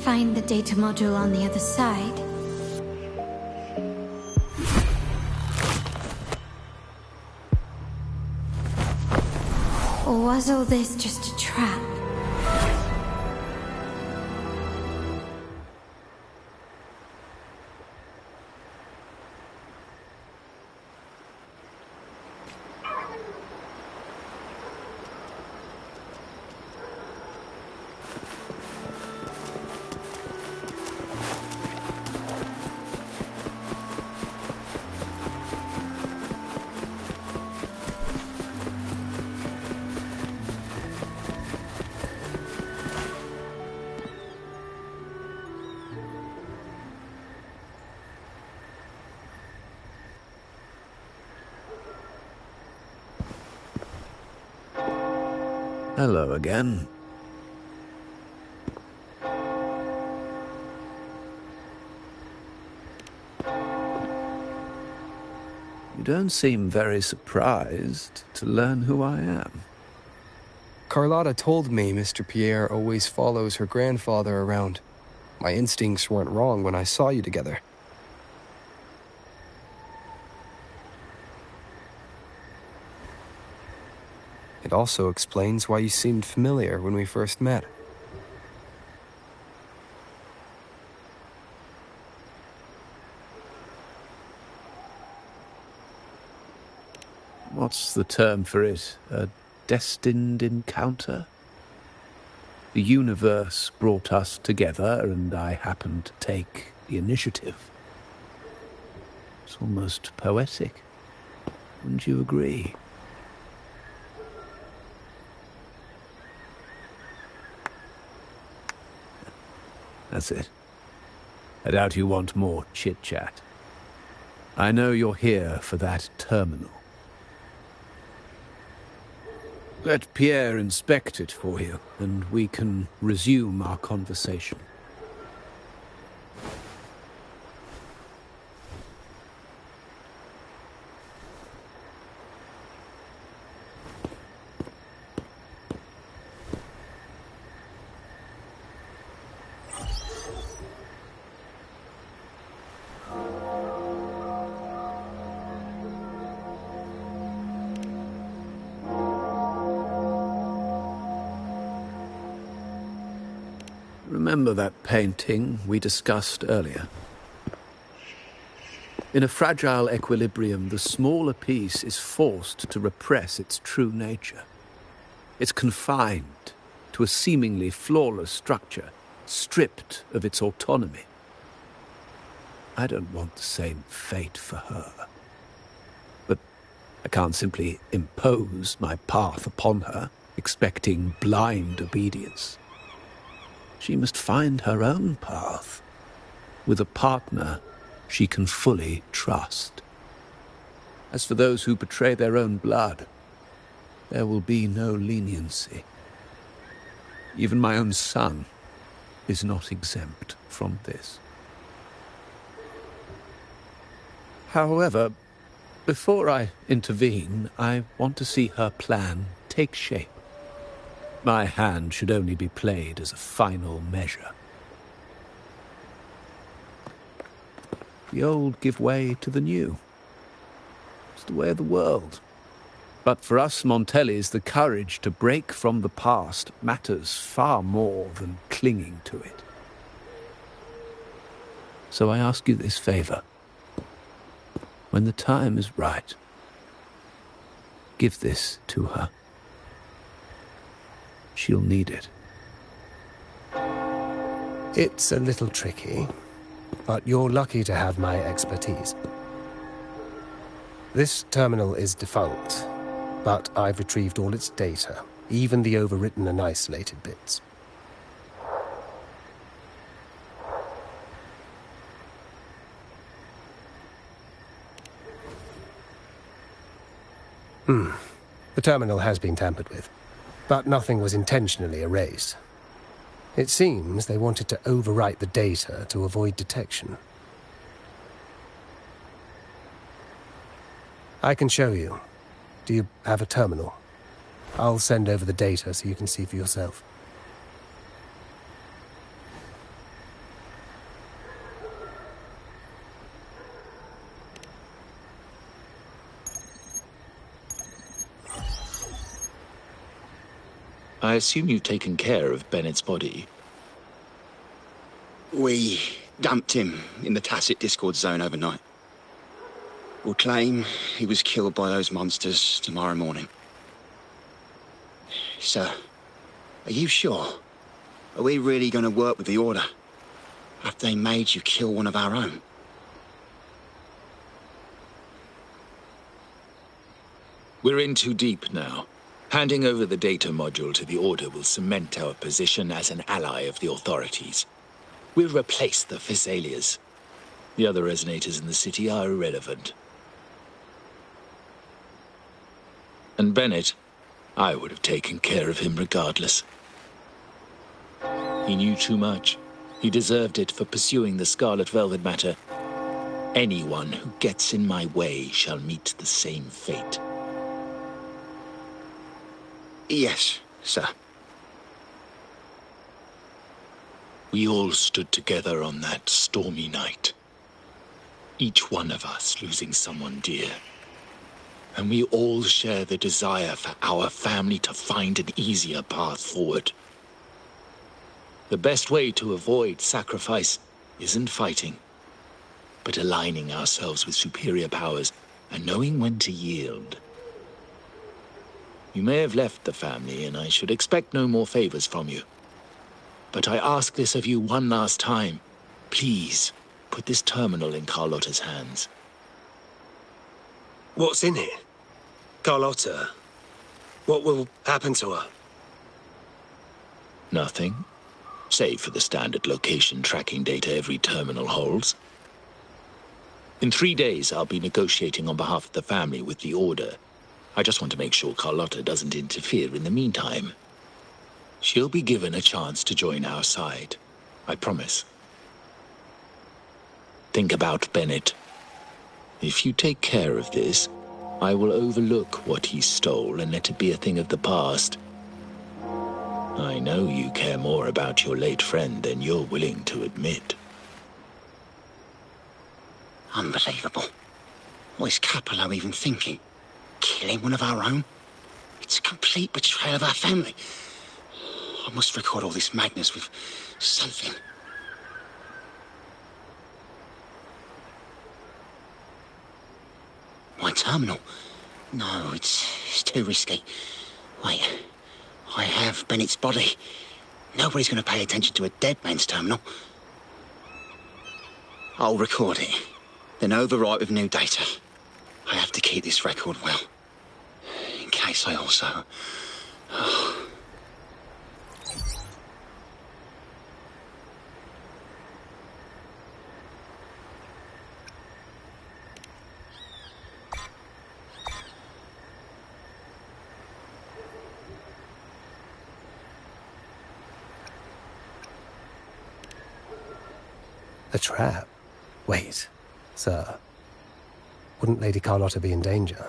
Find the data module on the other side. Or was all this just a trap? Hello again. You don't seem very surprised to learn who I am. Carlotta told me Mr. Pierre always follows her grandfather around. My instincts weren't wrong when I saw you together. It also explains why you seemed familiar when we first met. What's the term for it? A destined encounter? The universe brought us together, and I happened to take the initiative. It's almost poetic. Wouldn't you agree? That's it. I doubt you want more chit-chat. I know you're here for that terminal. Let Pierre inspect it for you, and we can resume our conversation. Remember that painting we discussed earlier? In a fragile equilibrium, the smaller piece is forced to repress its true nature. It's confined to a seemingly flawless structure, stripped of its autonomy. I don't want the same fate for her. But I can't simply impose my path upon her, expecting blind obedience. She must find her own path, with a partner she can fully trust. As for those who betray their own blood, there will be no leniency. Even my own son is not exempt from this. However, before I intervene, I want to see her plan take shape. My hand should only be played as a final measure. The old give way to the new. It's the way of the world. But for us Montellis, the courage to break from the past matters far more than clinging to it. So I ask you this favor. When the time is right, give this to her. She'll need it. It's a little tricky, but you're lucky to have my expertise. This terminal is defunct, but I've retrieved all its data, even the overwritten and isolated bits. The terminal has been tampered with, but nothing was intentionally erased. It seems they wanted to overwrite the data to avoid detection. I can show you. Do you have a terminal? I'll send over the data so you can see for yourself. I assume you've taken care of Bennett's body. We dumped him in the tacit discord zone overnight. We'll claim he was killed by those monsters tomorrow morning. Sir, are you sure? Are we really going to work with the Order? Have they made you kill one of our own? We're in too deep now. Handing over the data module to the Order will cement our position as an ally of the authorities. We'll replace the Physaelias. The other resonators in the city are irrelevant. And Bennett, I would have taken care of him regardless. He knew too much. He deserved it for pursuing the Scarlet Velvet matter. Anyone who gets in my way shall meet the same fate. Yes, sir. We all stood together on that stormy night. Each one of us losing someone dear. And we all share the desire for our family to find an easier path forward. The best way to avoid sacrifice isn't fighting, but aligning ourselves with superior powers and knowing when to yield. You may have left the family, and I should expect no more favors from you. But I ask this of you one last time. Please, put this terminal in Carlotta's hands. What's in it? Carlotta? What will happen to her? Nothing, save for the standard location tracking data every terminal holds. In 3 days, I'll be negotiating on behalf of the family with the Order. I just want to make sure Carlotta doesn't interfere in the meantime. She'll be given a chance to join our side. I promise. Think about Bennett. If you take care of this, I will overlook what he stole and let it be a thing of the past. I know you care more about your late friend than you're willing to admit. Unbelievable. What is Capello even thinking? Killing one of our own? It's a complete betrayal of our family. I must record all this madness with something. My terminal? No, it's too risky. Wait, I have Bennett's body. Nobody's going to pay attention to a dead man's terminal. I'll record it, then overwrite with new data. I have to keep this record well, in case I also... A trap? Wait, sir. Wouldn't Lady Carlotta be in danger?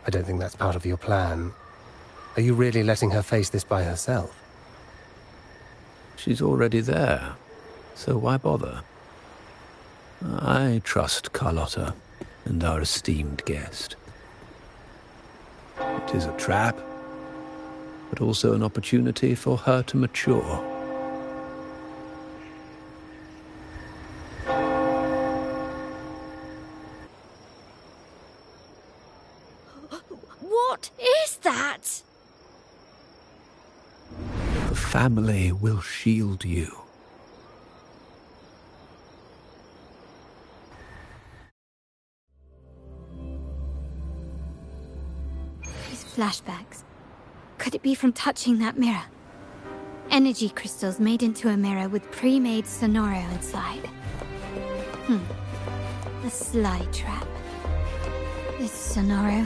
I don't think that's part of your plan. Are you really letting her face this by herself? She's already there, so why bother? I trust Carlotta and our esteemed guest. It is a trap, but also an opportunity for her to mature. What is that? The family will shield you. These flashbacks. Could it be from touching that mirror? Energy crystals made into a mirror with pre-made Sonoro inside. A sly trap. This Sonoro,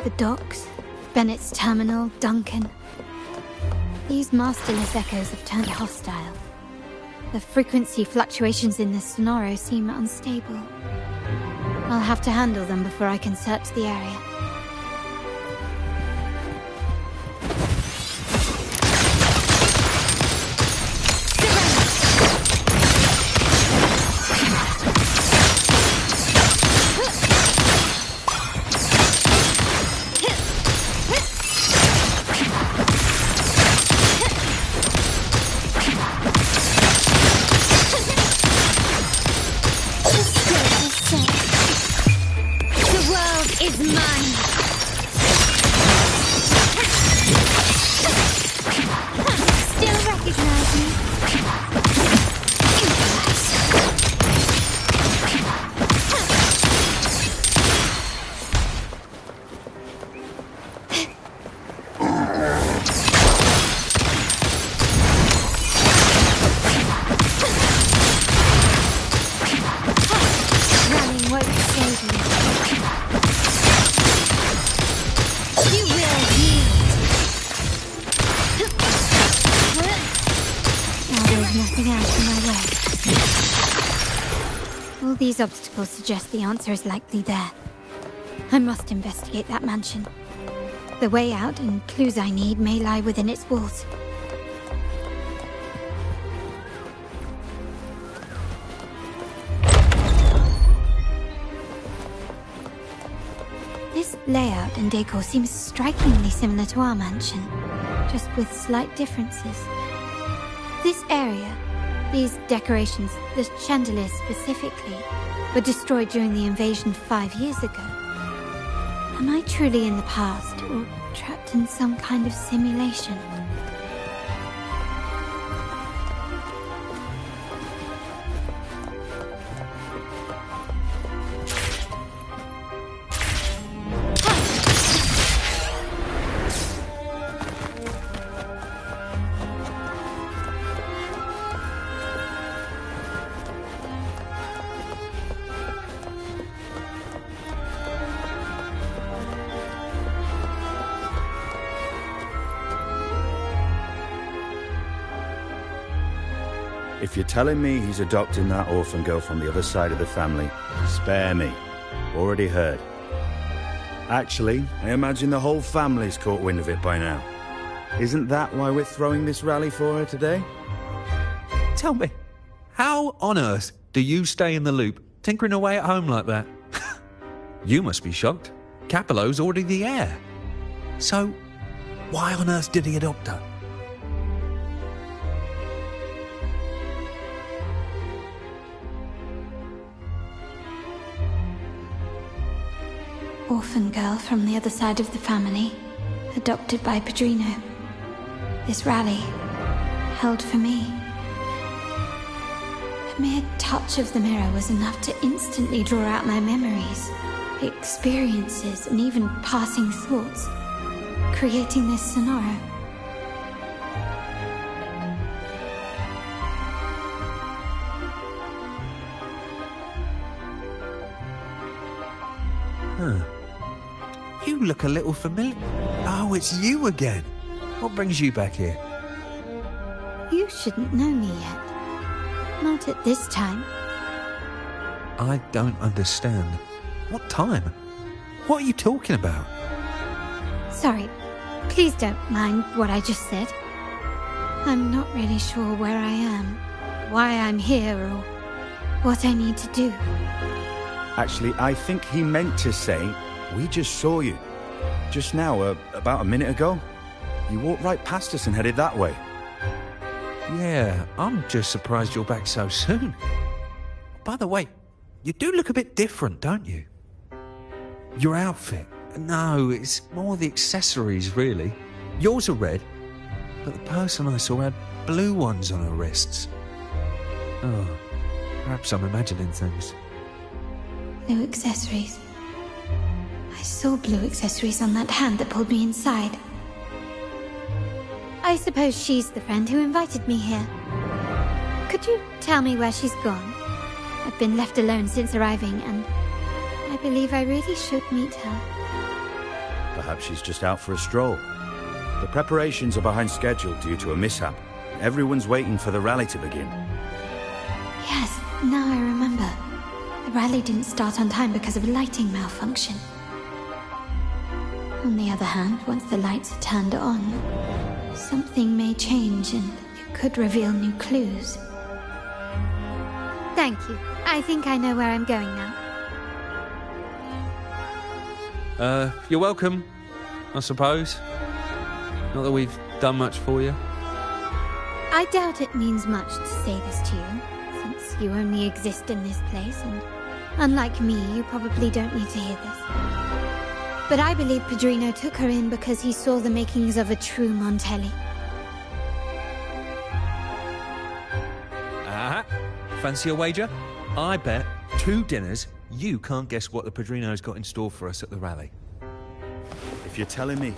the docks, Bennett's terminal, Duncan. These masterless echoes have turned hostile. The frequency fluctuations in the Sonoro seem unstable. I'll have to handle them before I can search the area. Is mine! All these obstacles suggest the answer is likely there. I must investigate that mansion. The way out and clues I need may lie within its walls. This layout and decor seems strikingly similar to our mansion, just with slight differences. This area, these decorations, the chandeliers specifically, were destroyed during the invasion 5 years ago. Am I truly in the past, or trapped in some kind of simulation? If you're telling me he's adopting that orphan girl from the other side of the family, spare me. Already heard. Actually, I imagine the whole family's caught wind of it by now. Isn't that why we're throwing this rally for her today? Tell me, how on earth do you stay in the loop, tinkering away at home like that? You must be shocked. Capello's already the heir. So, why on earth did he adopt her? Orphan girl from the other side of the family, adopted by Padrino. This rally, held for me. A mere touch of the mirror was enough to instantly draw out my memories, experiences, and even passing thoughts, creating this sonoro. Huh. You look a little familiar. Oh, it's you again. What brings you back here? You shouldn't know me yet. Not at this time. I don't understand. What time? What are you talking about? Sorry, please don't mind what I just said. I'm not really sure where I am, why I'm here, or what I need to do. Actually, I think he meant to say, we just saw you. Just now, about a minute ago. You walked right past us and headed that way. Yeah, I'm just surprised you're back so soon. By the way, you do look a bit different, don't you? Your outfit. No, it's more the accessories, really. Yours are red, but the person I saw had blue ones on her wrists. Oh, perhaps I'm imagining things. Blue accessories. I saw blue accessories on that hand that pulled me inside. I suppose she's the friend who invited me here. Could you tell me where she's gone? I've been left alone since arriving, and I believe I really should meet her. Perhaps she's just out for a stroll. The preparations are behind schedule due to a mishap. Everyone's waiting for the rally to begin. Yes, now I remember. The rally didn't start on time because of a lighting malfunction. On the other hand, once the lights are turned on, something may change and it could reveal new clues. Thank you. I think I know where I'm going now. You're welcome, I suppose. Not that we've done much for you. I doubt it means much to say this to you, since you only exist in this place, and unlike me, you probably don't need to hear this. But I believe Padrino took her in because he saw the makings of a true Montelli. Fancy a wager? I bet 2 dinners you can't guess what the Padrino's got in store for us at the rally. If you're telling me.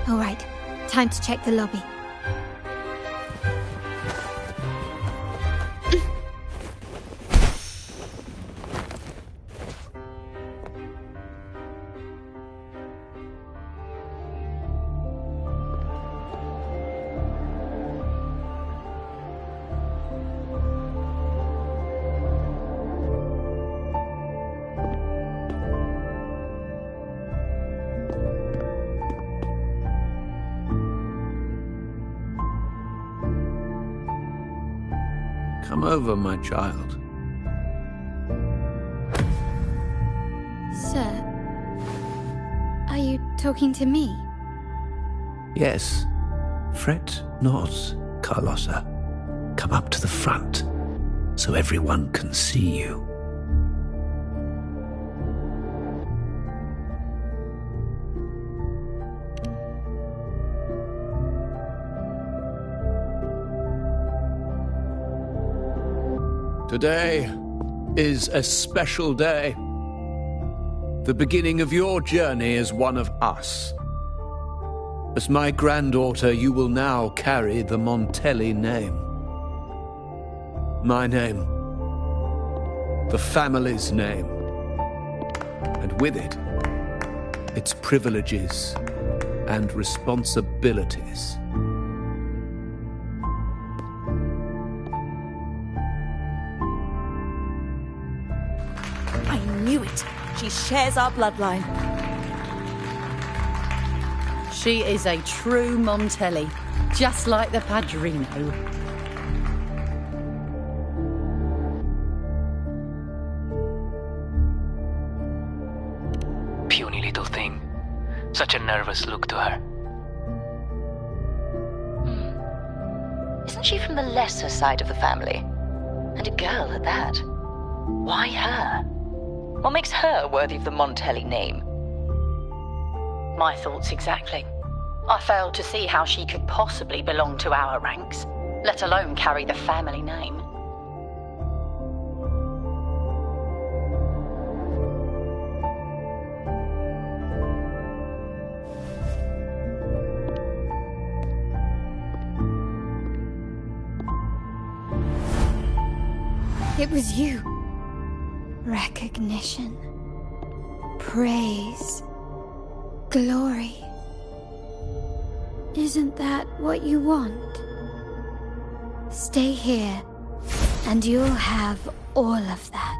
All right, time to check the lobby. Come over, my child. Sir, are you talking to me? Yes. Fret not, Carlotta. Come up to the front, so everyone can see you. Today is a special day. The beginning of your journey as one of us. As my granddaughter, you will now carry the Montelli name. My name. The family's name. And with it, its privileges and responsibilities. I knew it. She shares our bloodline. She is a true Montelli, just like the Padrino. Puny little thing. Such a nervous look to her. Isn't she from the lesser side of the family? And a girl at that. Why her? What makes her worthy of the Montelli name? My thoughts exactly. I failed to see how she could possibly belong to our ranks, let alone carry the family name. It was you. Recognition. Praise. Glory. Isn't that what you want? Stay here, and you'll have all of that.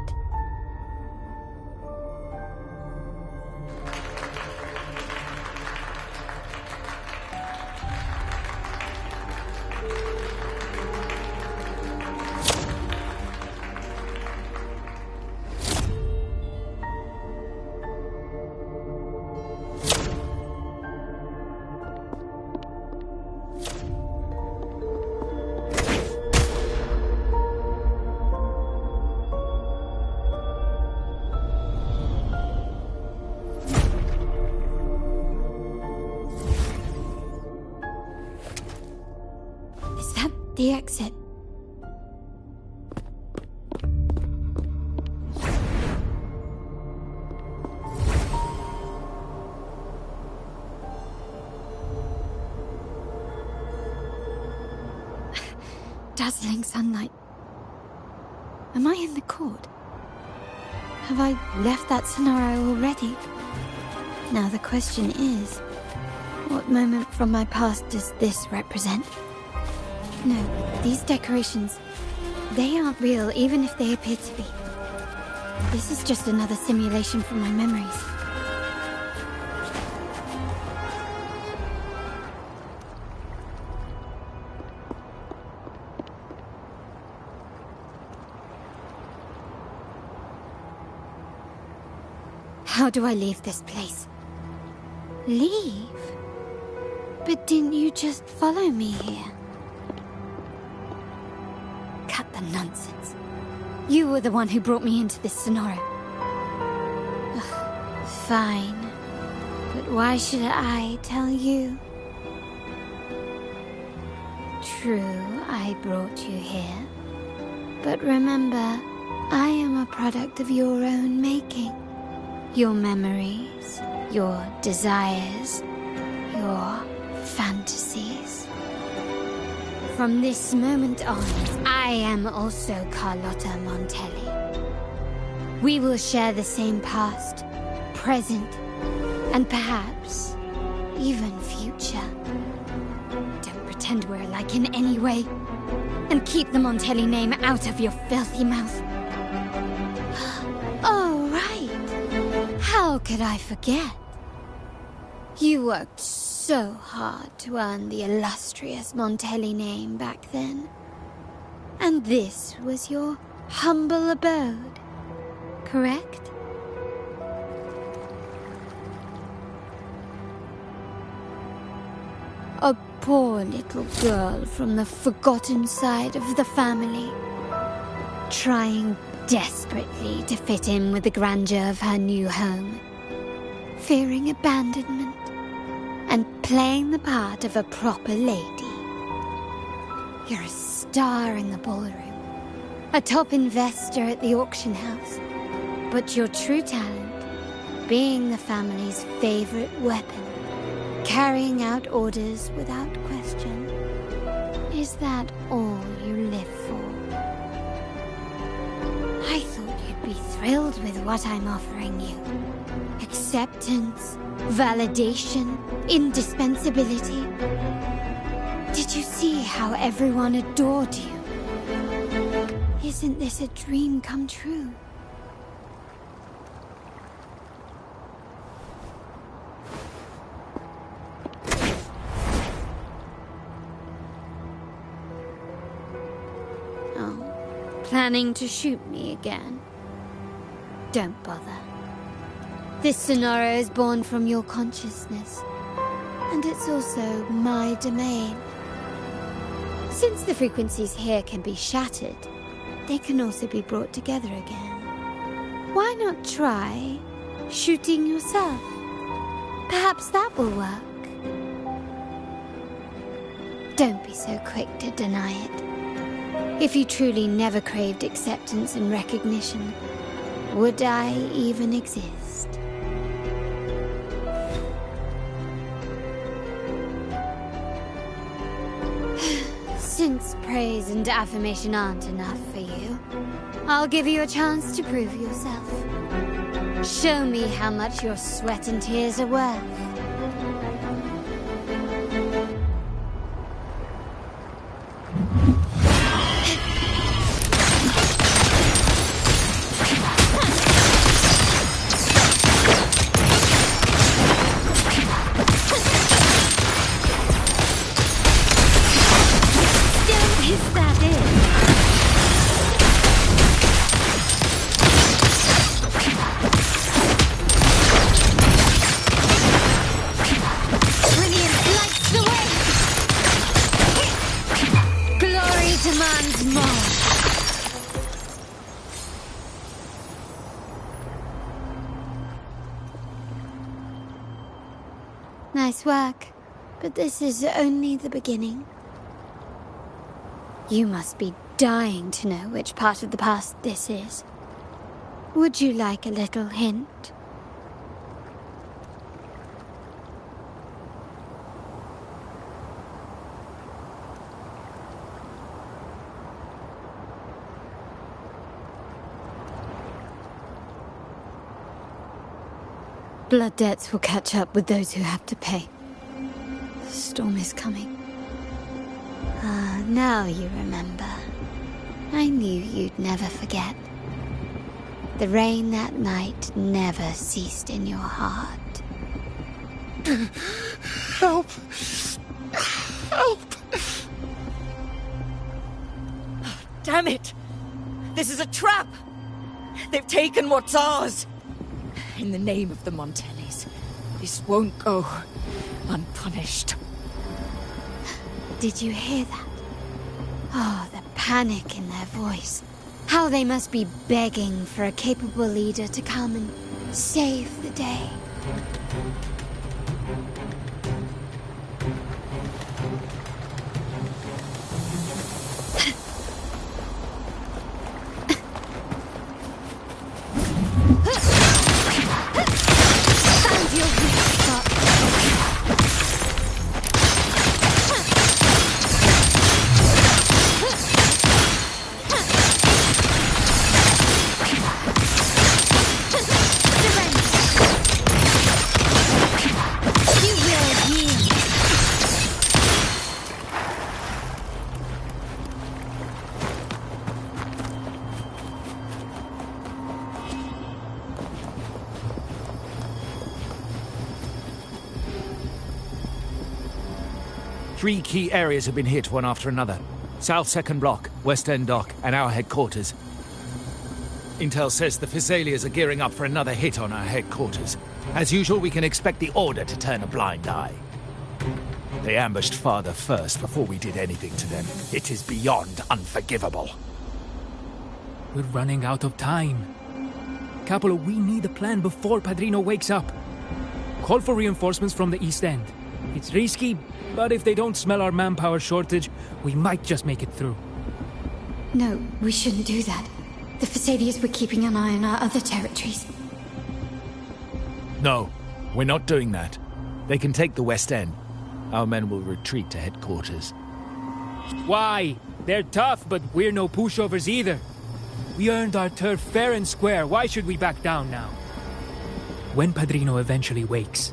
The exit. Dazzling sunlight. Am I in the court? Have I left that scenario already? Now the question is, what moment from my past does this represent? No, these decorations, they aren't real, even if they appear to be. This is just another simulation from my memories. How do I leave this place? Leave? But didn't you just follow me here? Cut the nonsense. You were the one who brought me into this scenario. Ugh, fine. But why should I tell you? True, I brought you here. But remember, I am a product of your own making. Your memories, your desires, your fantasies. From this moment on, I am also Carlotta Montelli. We will share the same past, present, and perhaps even future. Don't pretend we're alike in any way, and keep the Montelli name out of your filthy mouth. Oh, right. How could I forget? You worked so hard to earn the illustrious Montelli name back then. And this was your humble abode, correct? A poor little girl from the forgotten side of the family, trying desperately to fit in with the grandeur of her new home, fearing abandonment, and playing the part of a proper lady. You're a star in the ballroom, a top investor at the auction house, but your true talent, being the family's favorite weapon, carrying out orders without question. Is that all you live for? I thought you'd be thrilled with what I'm offering you. Acceptance, validation, indispensability. Did you see how everyone adored you? Isn't this a dream come true? Planning to shoot me again? Don't bother. This scenario is born from your consciousness, and it's also my domain. Since the frequencies here can be shattered, they can also be brought together again. Why not try shooting yourself? Perhaps that will work. Don't be so quick to deny it. If you truly never craved acceptance and recognition, would I even exist? Since praise and affirmation aren't enough for you, I'll give you a chance to prove yourself. Show me how much your sweat and tears are worth. Nice work, but this is only the beginning. You must be dying to know which part of the past this is. Would you like a little hint? Blood debts will catch up with those who have to pay. The storm is coming. Ah, now you remember. I knew you'd never forget. The rain that night never ceased in your heart. Help! Help! Damn it! This is a trap! They've taken what's ours! In the name of the Montellis, this won't go unpunished. Did you hear that? Oh, the panic in their voice. How they must be begging for a capable leader to come and save the day. Found your weak spot. Three key areas have been hit one after another. South Second Block, West End Dock, and our headquarters. Intel says the Thessalians are gearing up for another hit on our headquarters. As usual, we can expect the Order to turn a blind eye. They ambushed Father first before we did anything to them. It is beyond unforgivable. We're running out of time. Capola, we need a plan before Padrino wakes up. Call for reinforcements from the East End. It's risky, but if they don't smell our manpower shortage, we might just make it through. No, we shouldn't do that. The Thessalians were keeping an eye on our other territories. No, we're not doing that. They can take the West End. Our men will retreat to headquarters. Why? They're tough, but we're no pushovers either. We earned our turf fair and square. Why should we back down now? When Padrino eventually wakes,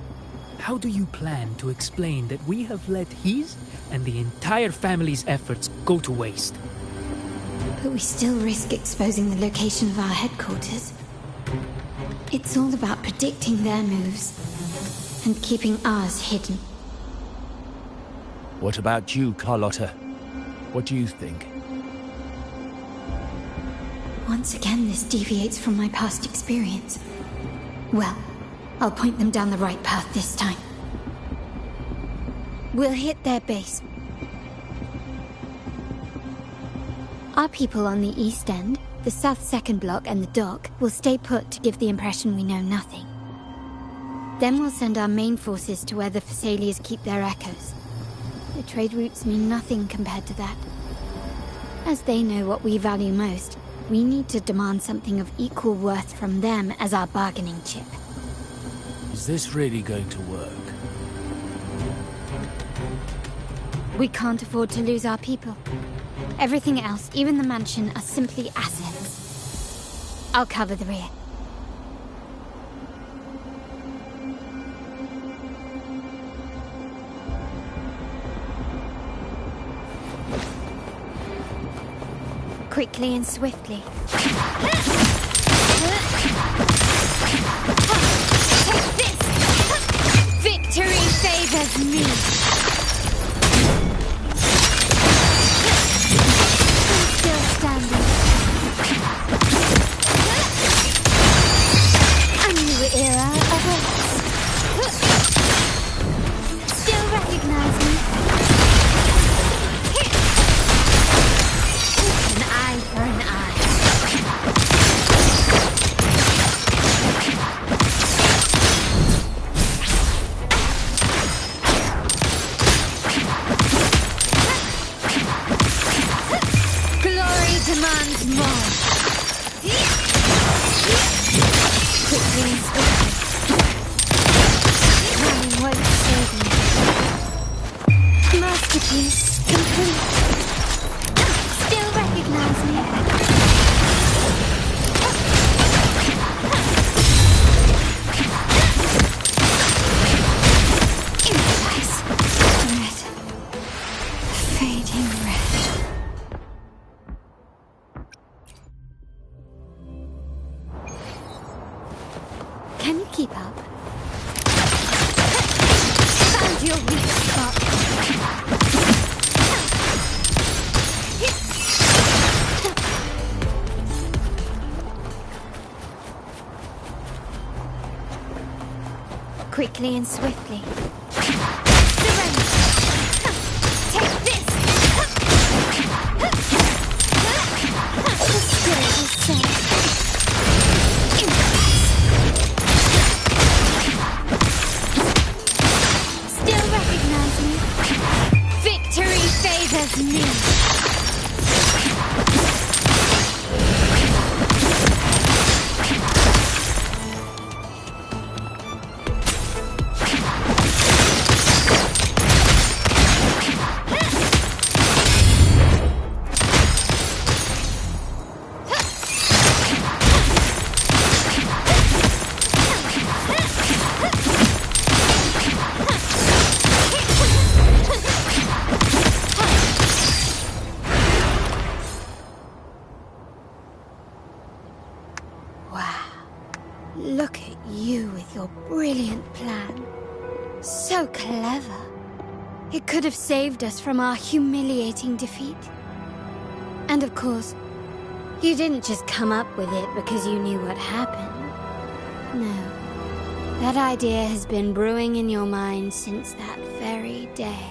how do you plan to explain that we have let his and the entire family's efforts go to waste? But we still risk exposing the location of our headquarters. It's all about predicting their moves and keeping ours hidden. What about you, Carlotta? What do you think? Once again, this deviates from my past experience. Well, I'll point them down the right path this time. We'll hit their base. Our people on the East End, the South Second Block and the Dock will stay put to give the impression we know nothing. Then we'll send our main forces to where the Thessalians keep their echoes. The trade routes mean nothing compared to that. As they know what we value most, we need to demand something of equal worth from them as our bargaining chip. Is this really going to work? We can't afford to lose our people. Everything else, even the mansion, are simply assets. I'll cover the rear. Quickly and swiftly. Take this! Victory favors me! Still standing. A new era awaits. Still recognize me? An eye for an eye. Still recognize me? Imprecise. Red. Fading red. Can you keep up? Found your weak spot. Quickly and swiftly. Surrender. Take this. The spirit is safe. Still recognize me? Victory favors me. Look at you with your brilliant plan. So clever. It could have saved us from our humiliating defeat. And of course, you didn't just come up with it because you knew what happened. No. That idea has been brewing in your mind since that very day.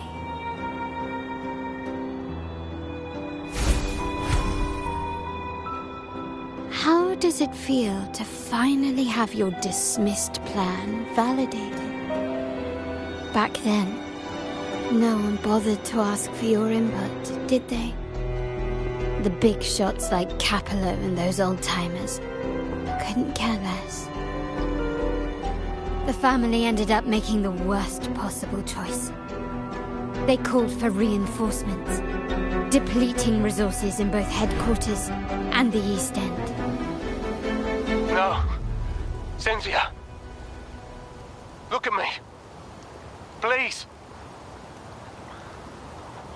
How does it feel to finally have your dismissed plan validated? Back then, no one bothered to ask for your input, did they? The big shots like Capello and those old-timers couldn't care less. The family ended up making the worst possible choice. They called for reinforcements, depleting resources in both headquarters and the East End. No. Cynthia. Look at me. Please.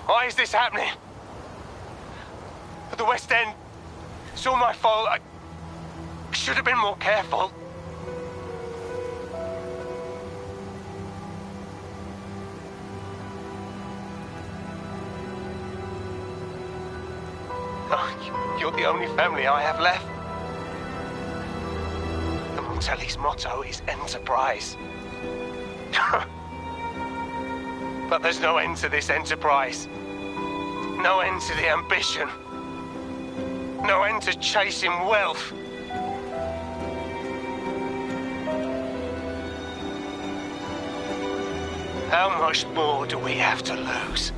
Why is this happening? At the West End. It's all my fault. I should have been more careful. Oh, you're the only family I have left. The Montelli's motto is enterprise. But there's no end to this enterprise. No end to the ambition. No end to chasing wealth. How much more do we have to lose?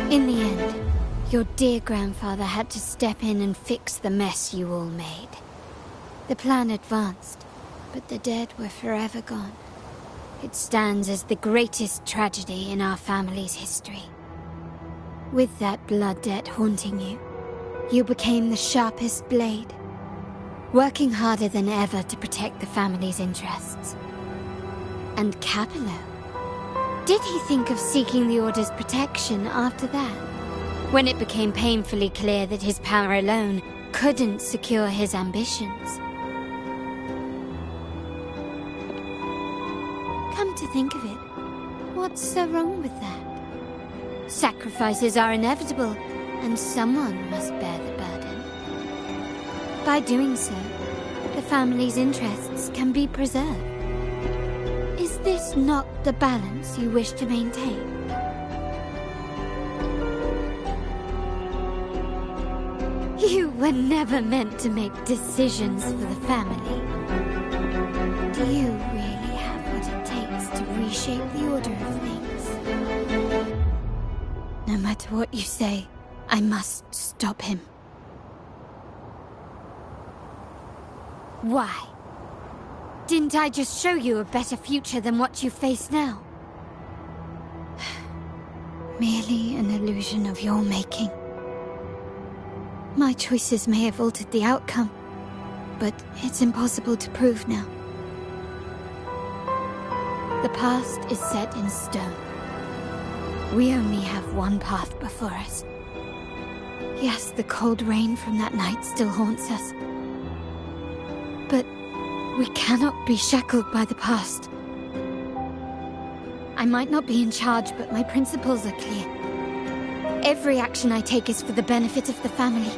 In the end, your dear grandfather had to step in and fix the mess you all made. The plan advanced, but the dead were forever gone. It stands as the greatest tragedy in our family's history. With that blood debt haunting you, you became the sharpest blade, working harder than ever to protect the family's interests. And Capello? Did he think of seeking the Order's protection after that? When it became painfully clear that his power alone couldn't secure his ambitions? Come to think of it, what's so wrong with that? Sacrifices are inevitable, and someone must bear the burden. By doing so, the family's interests can be preserved. Is this not the balance you wish to maintain? You were never meant to make decisions for the family. Do you really have what it takes to reshape shape the order of things. No matter what you say, I must stop him. Why? Didn't I just show you a better future than what you face now? Merely an illusion of your making. My choices may have altered the outcome, but it's impossible to prove now. The past is set in stone. We only have one path before us. Yes, the cold rain from that night still haunts us. But we cannot be shackled by the past. I might not be in charge, but my principles are clear. Every action I take is for the benefit of the family.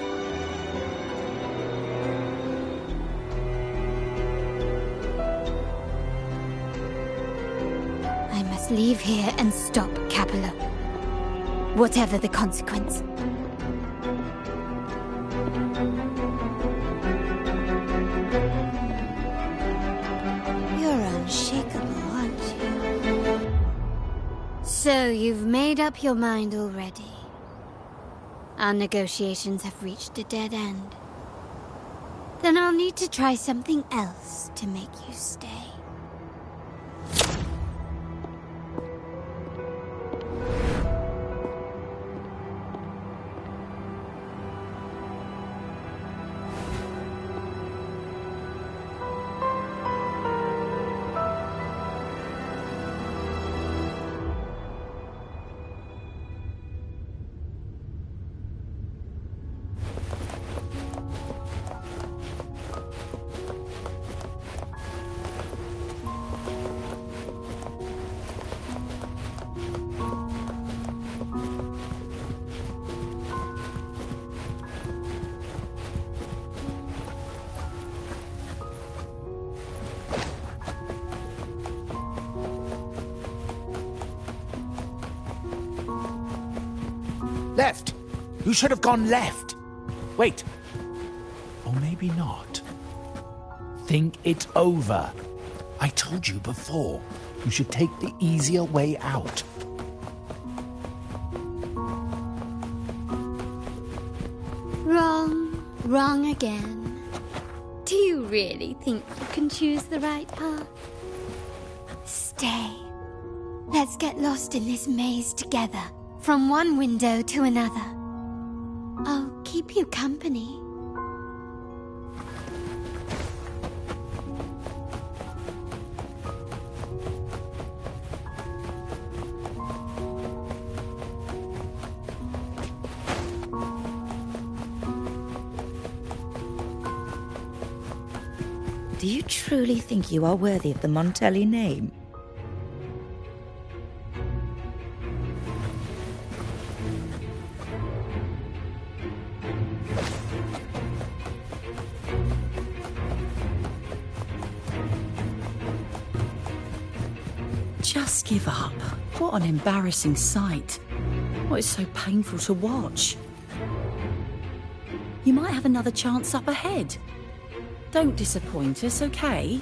I must leave here and stop Capello. Whatever the consequence. You're unshakable, aren't you? So you've made up your mind already. Our negotiations have reached a dead end. Then I'll need to try something else to make you stay. Left! You should have gone left! Wait. Or maybe not. Think it over. I told you before. You should take the easier way out. Wrong. Wrong again. Do you really think you can choose the right path? Stay. Let's get lost in this maze together. From one window to another. I'll keep you company. Do you truly think you are worthy of the Montelli name? Just give up. What an embarrassing sight. What is so painful to watch? You might have another chance up ahead. Don't disappoint us, okay?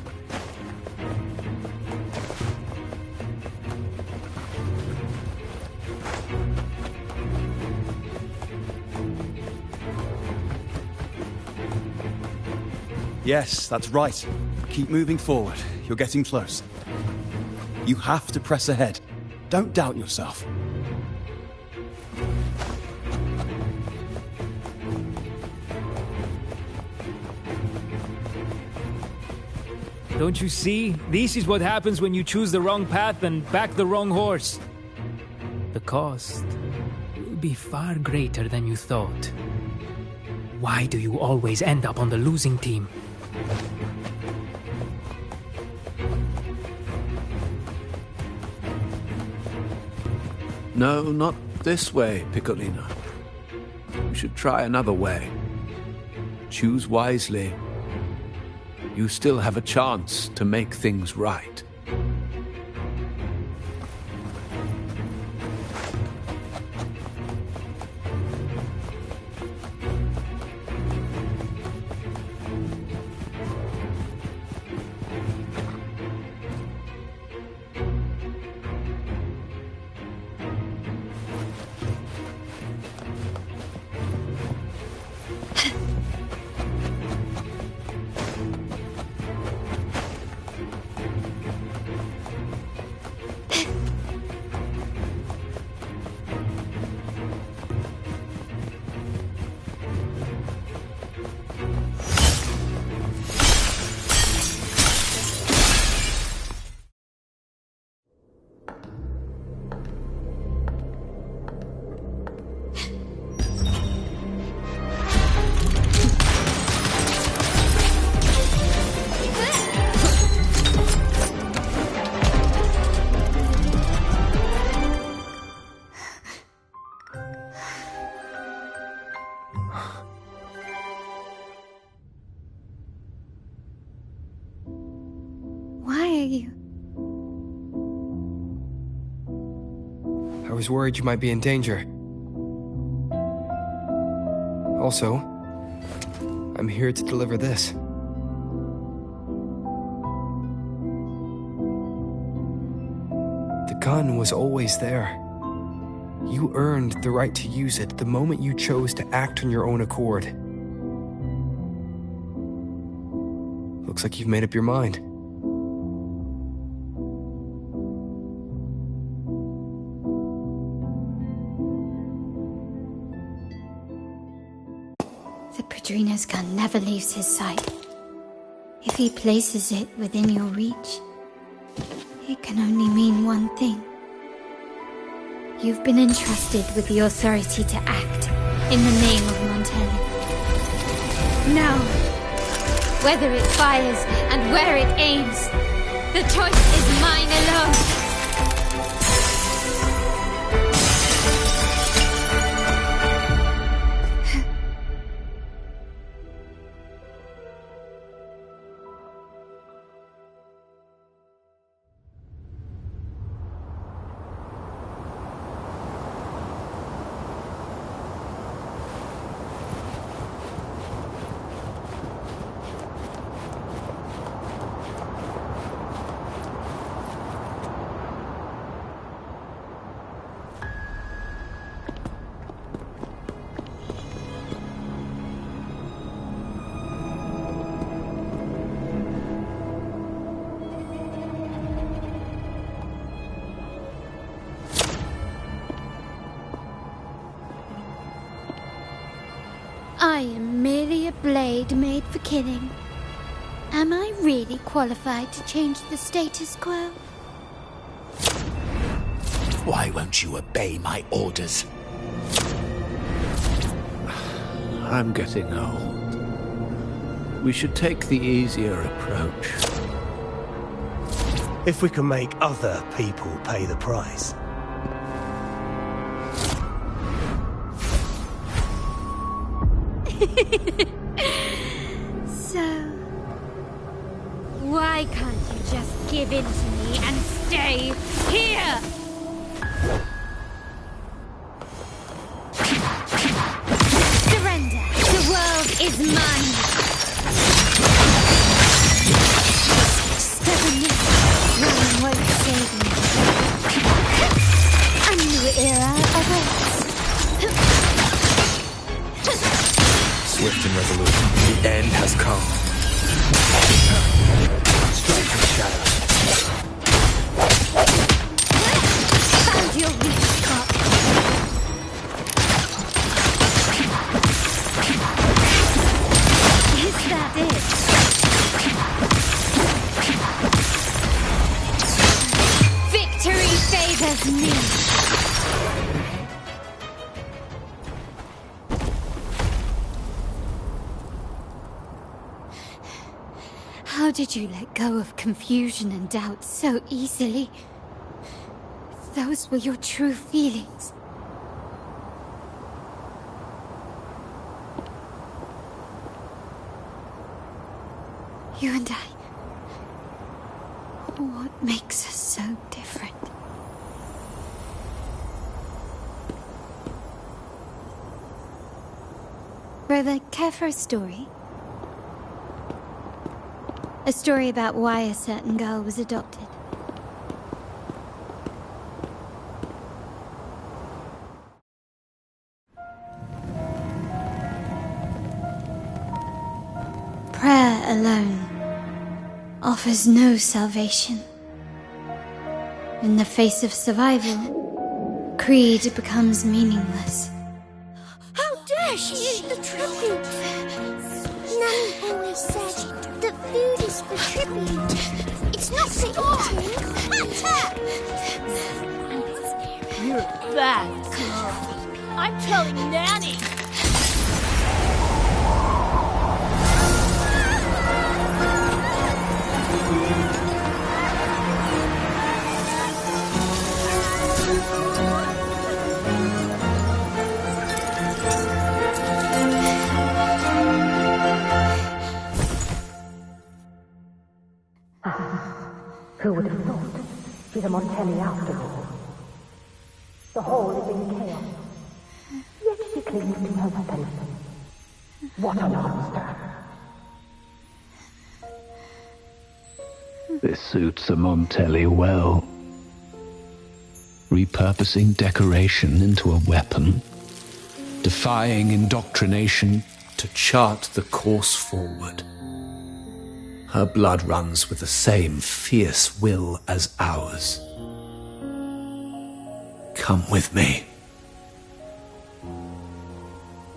Yes, that's right. Keep moving forward. You're getting close. You have to press ahead. Don't doubt yourself. Don't you see? This is what happens when you choose the wrong path and back the wrong horse. The cost will be far greater than you thought. Why do you always end up on the losing team? No, not this way, Piccolino. You should try another way. Choose wisely. You still have a chance to make things right. you. I was worried you might be in danger. Also, I'm here to deliver this. The gun was always there. You earned the right to use it the moment you chose to act on your own accord. Looks like you've made up your mind. The Padrino's gun never leaves his sight. If he places it within your reach, it can only mean one thing. You've been entrusted with the authority to act in the name of Montelli. Now, whether it fires and where it aims, the choice is mine alone. I am merely a blade made for killing. Am I really qualified to change the status quo? Why won't you obey my orders? I'm getting old. We should take the easier approach. If we can make other people pay the price. So, why can't you just give in to me and stay here? Surrender! The world is mine! Stubbornness alone won't save me. A new era awaits. Swift and resolute. The end has come. Strike the shadow. Found your weak spot. Is that it? Victory favors me. How did you let go of confusion and doubt so easily? Those were your true feelings. You and I. What makes us so different? Brother, care for a story? A story about why a certain girl was adopted. Prayer alone offers no salvation. In the face of survival, creed becomes meaningless. How dare she eat the tribute? Nanny always said that food is for tribute. It's not for eating. You're a bad girl. I'm telling Nanny. the Montelli after all. The hall is in chaos. Yet she clings to her weapon. What a monster! This suits a Montelli well. Repurposing decoration into a weapon, defying indoctrination to chart the course forward. Her blood runs with the same fierce will as ours. Come with me.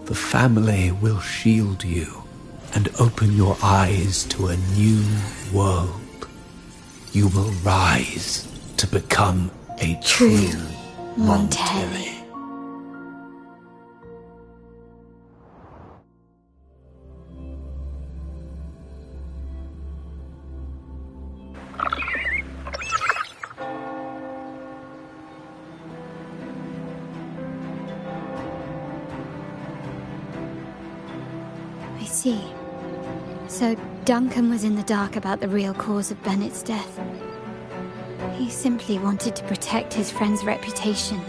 The family will shield you and open your eyes to a new world. You will rise to become a true Montelli. I see. So Duncan was in the dark about the real cause of Bennett's death. He simply wanted to protect his friend's reputation,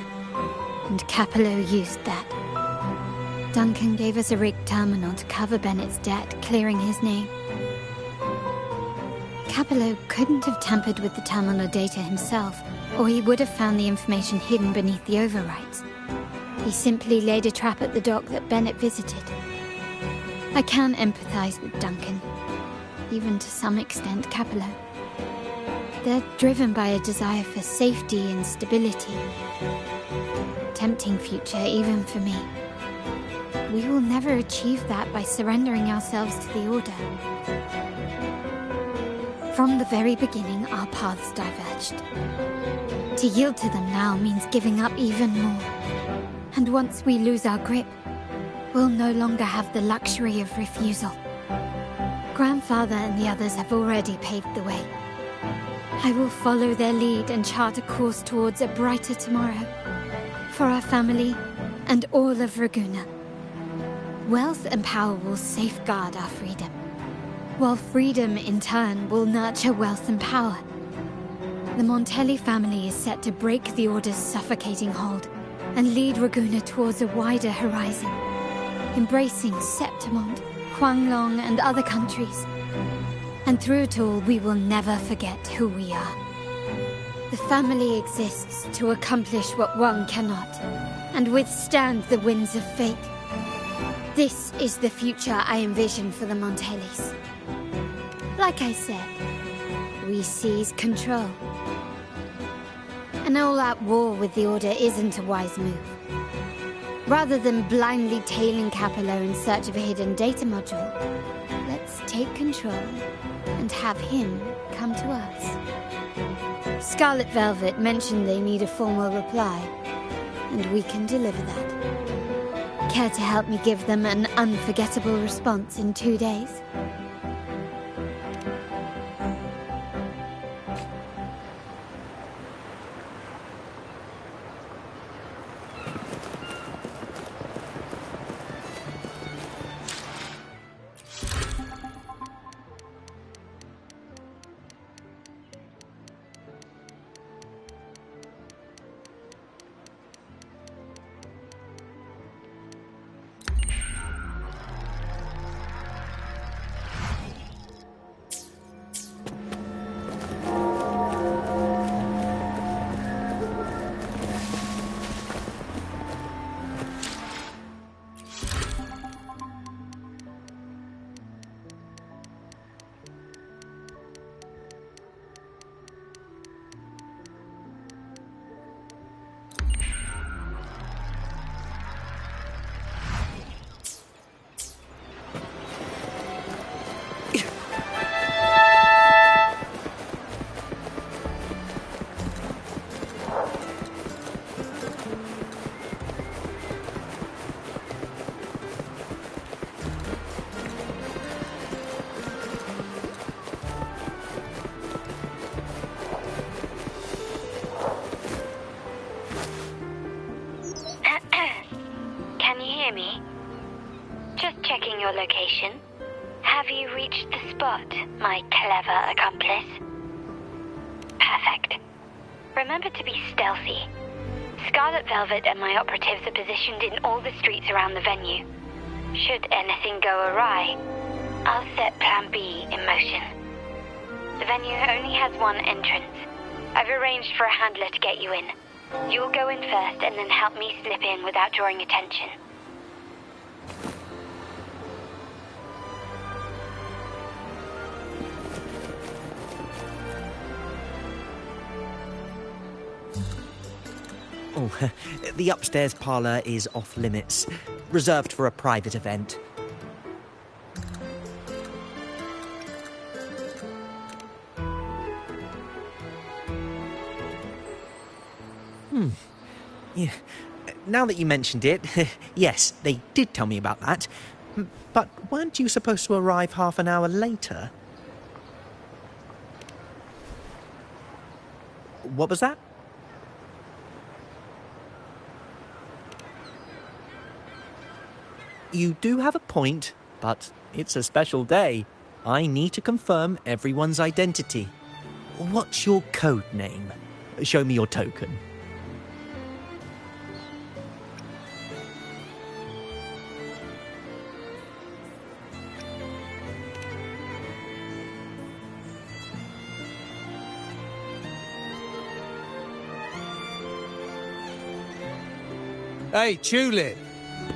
and Capello used that. Duncan gave us a rigged terminal to cover Bennett's debt, clearing his name. Capello couldn't have tampered with the terminal data himself, or he would have found the information hidden beneath the overwrites. He simply laid a trap at the dock that Bennett visited. I can empathize with Duncan, even to some extent Capello. They're driven by a desire for safety and stability. Tempting future even for me. We will never achieve that by surrendering ourselves to the Order. From the very beginning, our paths diverged. To yield to them now means giving up even more. And once we lose our grip, we'll no longer have the luxury of refusal. Grandfather and the others have already paved the way. I will follow their lead and chart a course towards a brighter tomorrow. For our family and all of Raguna. Wealth and power will safeguard our freedom, while freedom in turn will nurture wealth and power. The Montelli family is set to break the Order's suffocating hold and lead Raguna towards a wider horizon, embracing Septimont, Huanglong, and other countries. And through it all, we will never forget who we are. The family exists to accomplish what one cannot, and withstand the winds of fate. This is the future I envision for the Montellis. Like I said, we seize control. An all-out war with the Order isn't a wise move. Rather than blindly tailing Capello in search of a hidden data module, let's take control and have him come to us. Scarlet Velvet mentioned they need a formal reply, and we can deliver that. Care to help me give them an unforgettable response in 2 days? Location. Have you reached the spot, my clever accomplice? Perfect. Remember to be stealthy. Scarlet Velvet and my operatives are positioned in all the streets around the venue. Should anything go awry, I'll set Plan B in motion. The venue only has one entrance. I've arranged for a handler to get you in. You'll go in first and then help me slip in without drawing attention. Oh, the upstairs parlour is off limits, reserved for a private event. Yeah. Now that you mentioned it, yes, they did tell me about that. But weren't you supposed to arrive half an hour later? What was that? You do have a point, but it's a special day. I need to confirm everyone's identity. What's your code name? Show me your token. Hey, Tulip!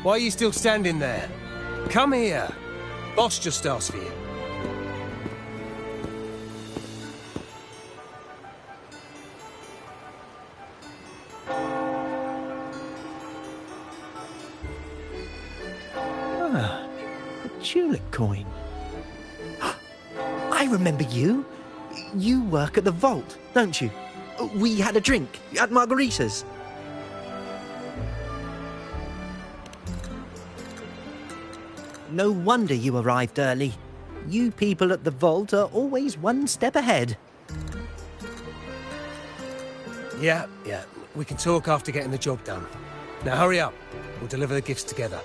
Why are you still standing there? Come here. Boss just asked for you. Ah, a tulip coin. I remember you. You work at the vault, don't you? We had a drink at Margarita's. No wonder you arrived early. You people at the vault are always one step ahead. Yeah. We can talk after getting the job done. Now hurry up. We'll deliver the gifts together.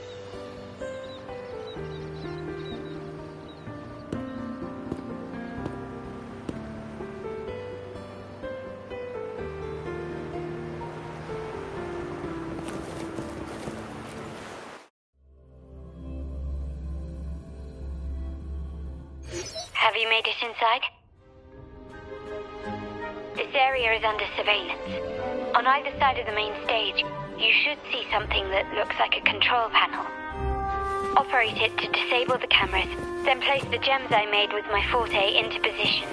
Have you made it inside? This area is under surveillance. On either side of the main stage, you should see something that looks like a control panel. Operate it to disable the cameras, then place the gems I made with my forte into position.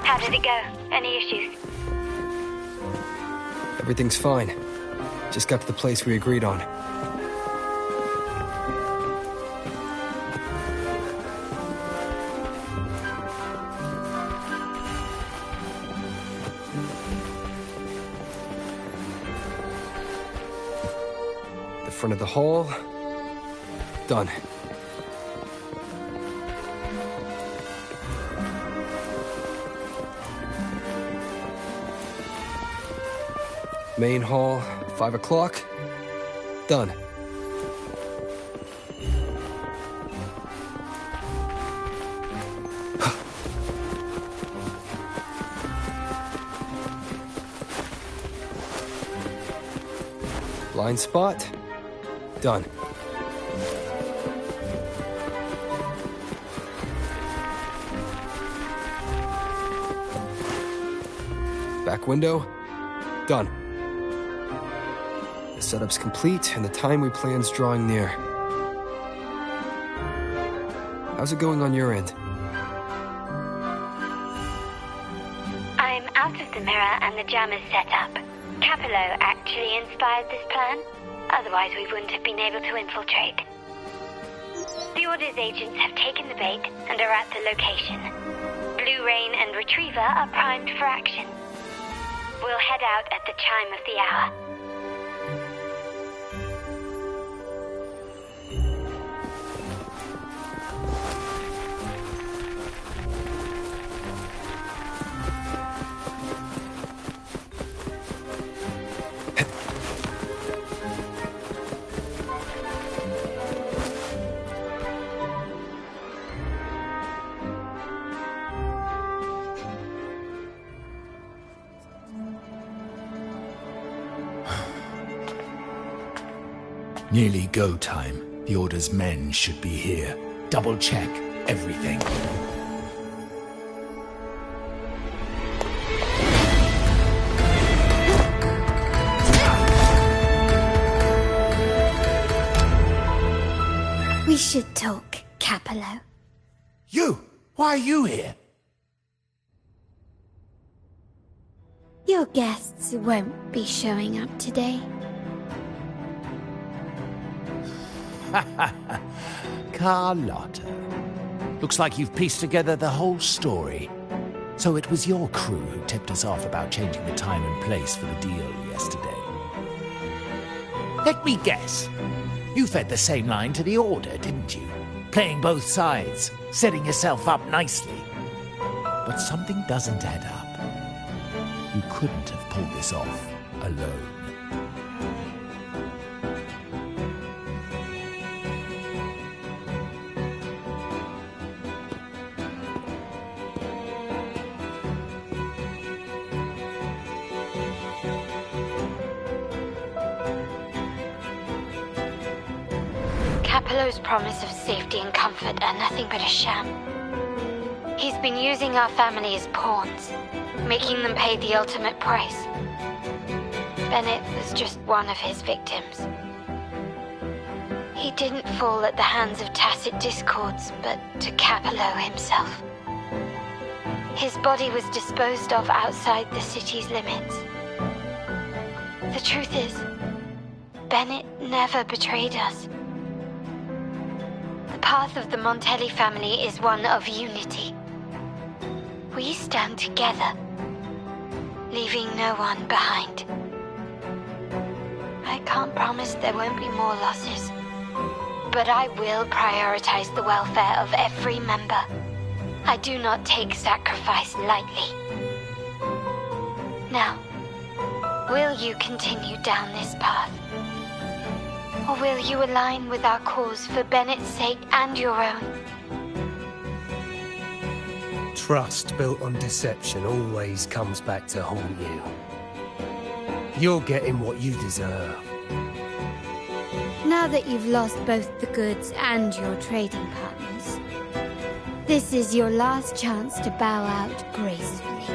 How did it go? Any issues? Everything's fine. Just got to the place we agreed on. front of the hall. Done. Main hall, 5 o'clock. Done. Blind spot. Done. Back window. Done. The setup's complete, and the time we plan's drawing near. How's it going on your end? I'm out of the mirror and the jammer's set up. Capello actually inspired this plan. Otherwise, we wouldn't have been able to infiltrate. The Order's agents have taken the bait and are at the location. Blue Rain and Retriever are primed for action. We'll head out at the chime of the hour. Nearly go time. The Order's men should be here. Double check everything. We should talk, Capello. You! Why are you here? Your guests won't be showing up today. Carlotta. Looks like you've pieced together the whole story. So it was your crew who tipped us off about changing the time and place for the deal yesterday. Let me guess. You fed the same line to the Order, didn't you? Playing both sides, setting yourself up nicely. But something doesn't add up. You couldn't have pulled this off alone. Capello's promise of safety and comfort are nothing but a sham. He's been using our family as pawns, making them pay the ultimate price. Bennett was just one of his victims. He didn't fall at the hands of tacit discords, but to Capello himself. His body was disposed of outside the city's limits. The truth is, Bennett never betrayed us. The path of the Montelli family is one of unity. We stand together, leaving no one behind. I can't promise there won't be more losses, but I will prioritize the welfare of every member. I do not take sacrifice lightly. Now, will you continue down this path? Or will you align with our cause for Bennett's sake and your own? Trust built on deception always comes back to haunt you. You're getting what you deserve. Now that you've lost both the goods and your trading partners, this is your last chance to bow out gracefully.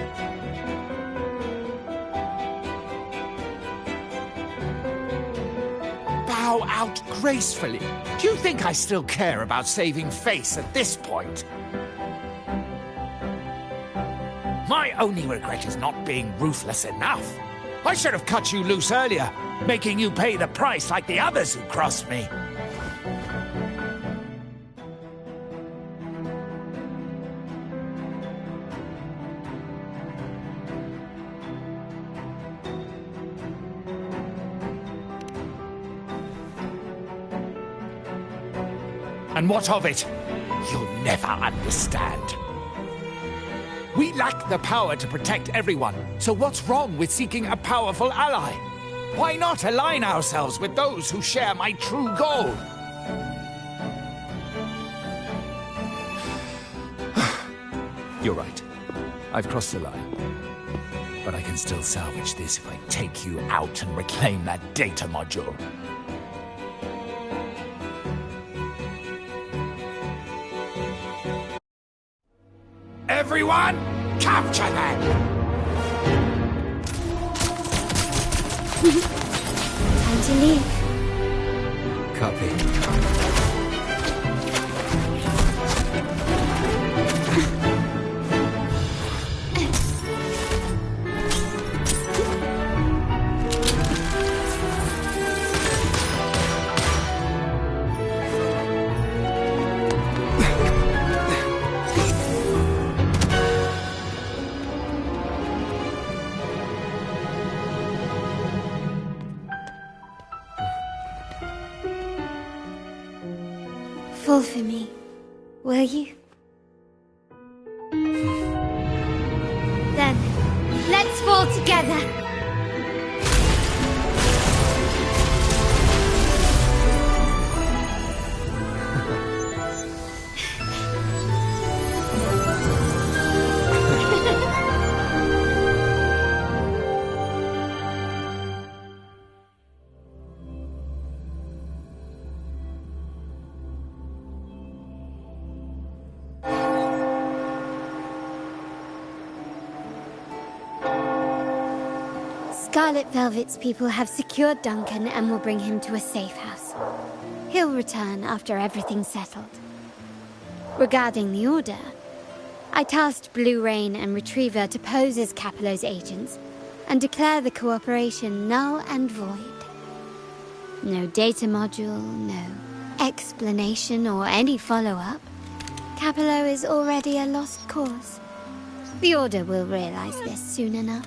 Bow out gracefully? Do you think I still care about saving face at this point? My only regret is not being ruthless enough. I should have cut you loose earlier, making you pay the price like the others who crossed me. And what of it? You'll never understand. We lack the power to protect everyone, so what's wrong with seeking a powerful ally? Why not align ourselves with those who share my true goal? You're right. I've crossed the line. But I can still salvage this if I take you out and reclaim that data module. Everyone, capture them! Time to leave. Copy. Fall for me, will you? Then, let's fall together! Scarlet Velvet's people have secured Duncan and will bring him to a safe house. He'll return after everything's settled. Regarding the Order, I tasked Blue Rain and Retriever to pose as Capello's agents and declare the cooperation null and void. No data module, no explanation or any follow-up. Capello is already a lost cause. The Order will realize this soon enough.